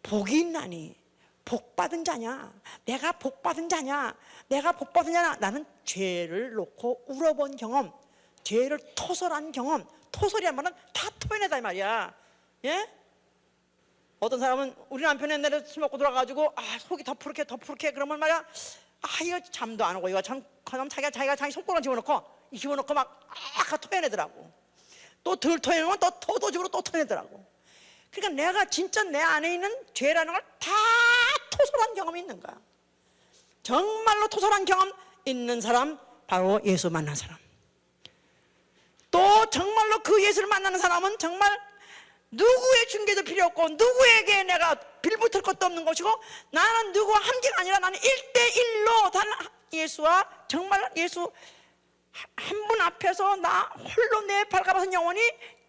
복이 있나니 복받은 자냐, 내가 복받은 자냐, 나는 죄를 놓고 울어본 경험, 죄를 토설한 경험, 토설이란 말은 다 토해내다 이 말이야. 예? 어떤 사람은 우리 남편이 옛날에 술 먹고 들어가가지고 속이 더 푸르게 그러면 말이야, 이거 잠도 안 오고 이거 참 자기가 자기 손가락 집어넣고 막 토해내더라고. 또 덜 토해내면 또 도둑으로 또 토해내더라고. 그러니까 내가 진짜 내 안에 있는 죄라는 걸 다 토설한 경험이 있는 거야. 정말로 토설한 경험 있는 사람, 바로 예수 만난 사람. 또 정말로 그 예수를 만나는 사람은 정말 누구의 중개도 필요 없고 누구에게 내가 빌붙을 것도 없는 것이고, 나는 누구와 함께가 아니라 나는 1대1로 단 예수와, 정말 예수 한 분 앞에서 나 홀로 내 발가벗은 영혼이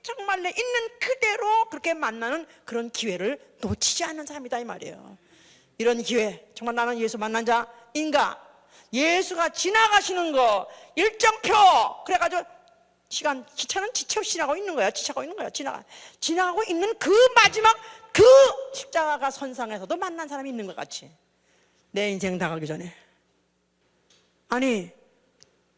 정말 내 있는 그대로 그렇게 만나는 그런 기회를 놓치지 않는 사람이다 이 말이에요. 이런 기회, 정말 나는 예수 만난 자인가? 예수가 지나가시는 거 일정표 그래가지고 시간, 기차는 지쳐 지나가고 있는 거야. 지나가고 있는 거야. 지나가고 있는 그 마지막 그 십자가 선상에서도 만난 사람이 있는 것 같이, 내 인생 다 가기 전에, 아니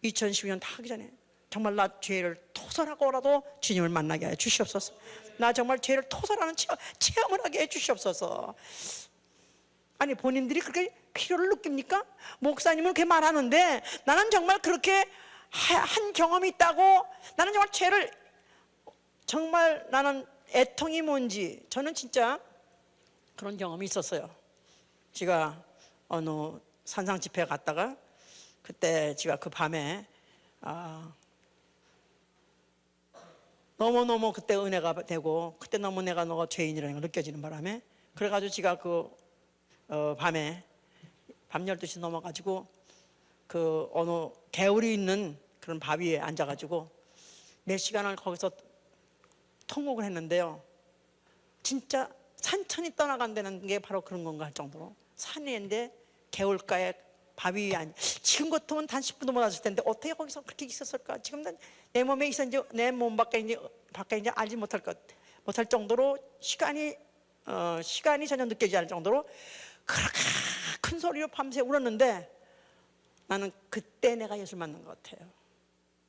2012년 다 하기 전에 정말 나 죄를 토설하고라도 주님을 만나게 해 주시옵소서. 나 정말 죄를 토설하는 체험을 하게 해 주시옵소서. 아니 본인들이 그렇게 필요를 느낍니까? 목사님은 그렇게 말하는데 나는 정말 그렇게 한 경험이 있다고, 나는 정말 죄를, 정말 나는 애통이 뭔지, 저는 진짜 그런 경험이 있었어요. 제가 어느 산상 집회 갔다가 그때 제가 그 밤에 너무너무 그때 은혜가 되고, 그때 너무 내가 너가 죄인이라는 걸 느껴지는 바람에, 그래가지고 제가 그 밤에 밤 12시 넘어가지고 그 어느 개울이 있는 그런 바위에 앉아가지고 몇 시간을 거기서 통곡을 했는데요. 진짜 산천이 떠나간다는 게 바로 그런 건가 할 정도로, 산인데 개울가에 바위 위에 지금 같으면 단 10분도 못 왔을 텐데 어떻게 거기서 그렇게 있었을까? 지금 내 몸에 있었는지 내 몸 밖에 이제 알지 못할 정도로 시간이 전혀 느껴지지 않을 정도로 그렇게 큰 소리로 밤새 울었는데, 나는 그때 내가 예수를 만난 것 같아요.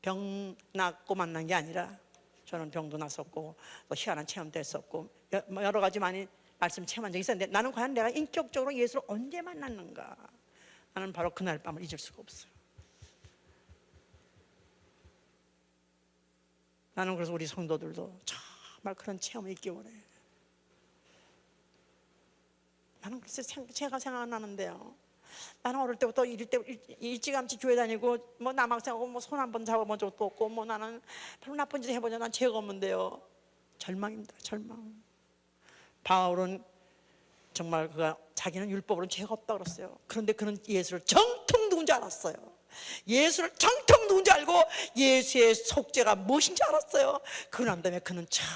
병 낫고 만난 게 아니라, 저는 병도 났었고 또 희한한 체험도 했었고 여러 가지 많이 말씀 체험한 적이 있었는데, 나는 과연 내가 인격적으로 예수를 언제 만났는가? 나는 바로 그날 밤을 잊을 수가 없어요. 나는 그래서 우리 성도들도 정말 그런 체험이 있기 원해요. 나는 글쎄 제가 생각나는데요, 나는 어릴 때부터 일찌감치 교회 다니고 뭐 남학생하고 뭐 손 한 번 잡아본 적도 없고, 뭐 나는 별로 나쁜 짓 해보자 난 죄가 없는데요, 절망입니다. 절망. 바울은 정말 그가 자기는 율법으로는 죄가 없다고 그랬어요. 그런데 그는 예수를 정통 누군지 알았어요. 예수를 정통 누군지 알고 예수의 속죄가 무엇인지 알았어요. 그러고 난 다음에 그는 참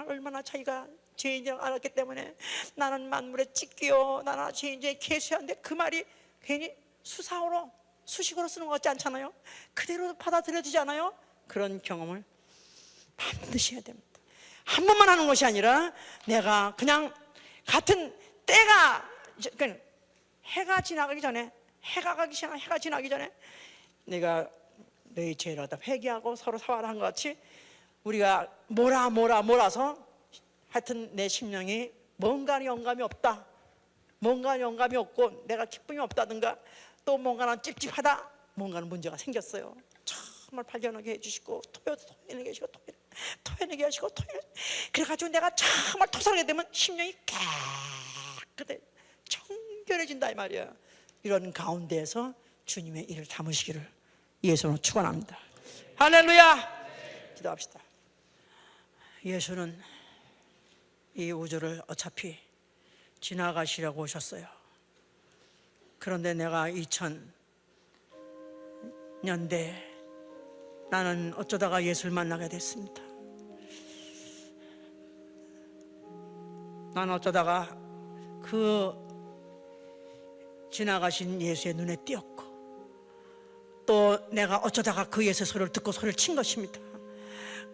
얼마나 자기가 죄인이라고 알았기 때문에, 나는 만물의 찢기요 나는 죄인의 계수한데, 그 말이 괜히 수식어로 쓰는 것 같지 않잖아요. 그대로 받아들여지지 않아요? 그런 경험을 반드시 해야 됩니다. 한 번만 하는 것이 아니라, 내가 그냥 같은 때가 해가 지나기 전에 내가 너희 죄를 갖다 회개하고 서로 사과를 한 것 같이, 우리가 몰아서 하여튼 내 심령이 뭔가 영감이 없다, 뭔가 영감이 없고 내가 기쁨이 없다든가, 또 뭔가는 찝찝하다, 뭔가는 문제가 생겼어요. 정말 발견하게 해주시고 토해내게 하시고 그래가지고 내가 정말 토설하게 되면 심령이 깨끗해 청결해진다 이 말이야. 이런 가운데에서 주님의 일을 담으시기를 예수로 축원합니다. 할렐루야. 기도합시다. 예수는 이 우주를 어차피 지나가시려고 오셨어요. 그런데 내가 2000년대에 나는 어쩌다가 예수를 만나게 됐습니다. 나는 어쩌다가 그 지나가신 예수의 눈에 띄었고, 또 내가 어쩌다가 그 예수의 소리를 듣고 소리를 친 것입니다.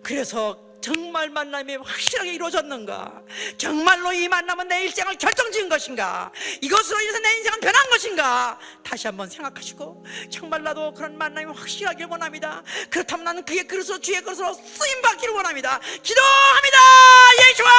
그래서 정말 만남이 확실하게 이루어졌는가? 정말로 이 만남은 내 일생을 결정지은 것인가? 이것으로 인해서 내 인생은 변한 것인가? 다시 한번 생각하시고, 정말 나도 그런 만남이 확실하길 원합니다. 그렇다면 나는 그의 그릇으로, 주의 그릇으로 쓰임받기를 원합니다. 기도합니다. 예수와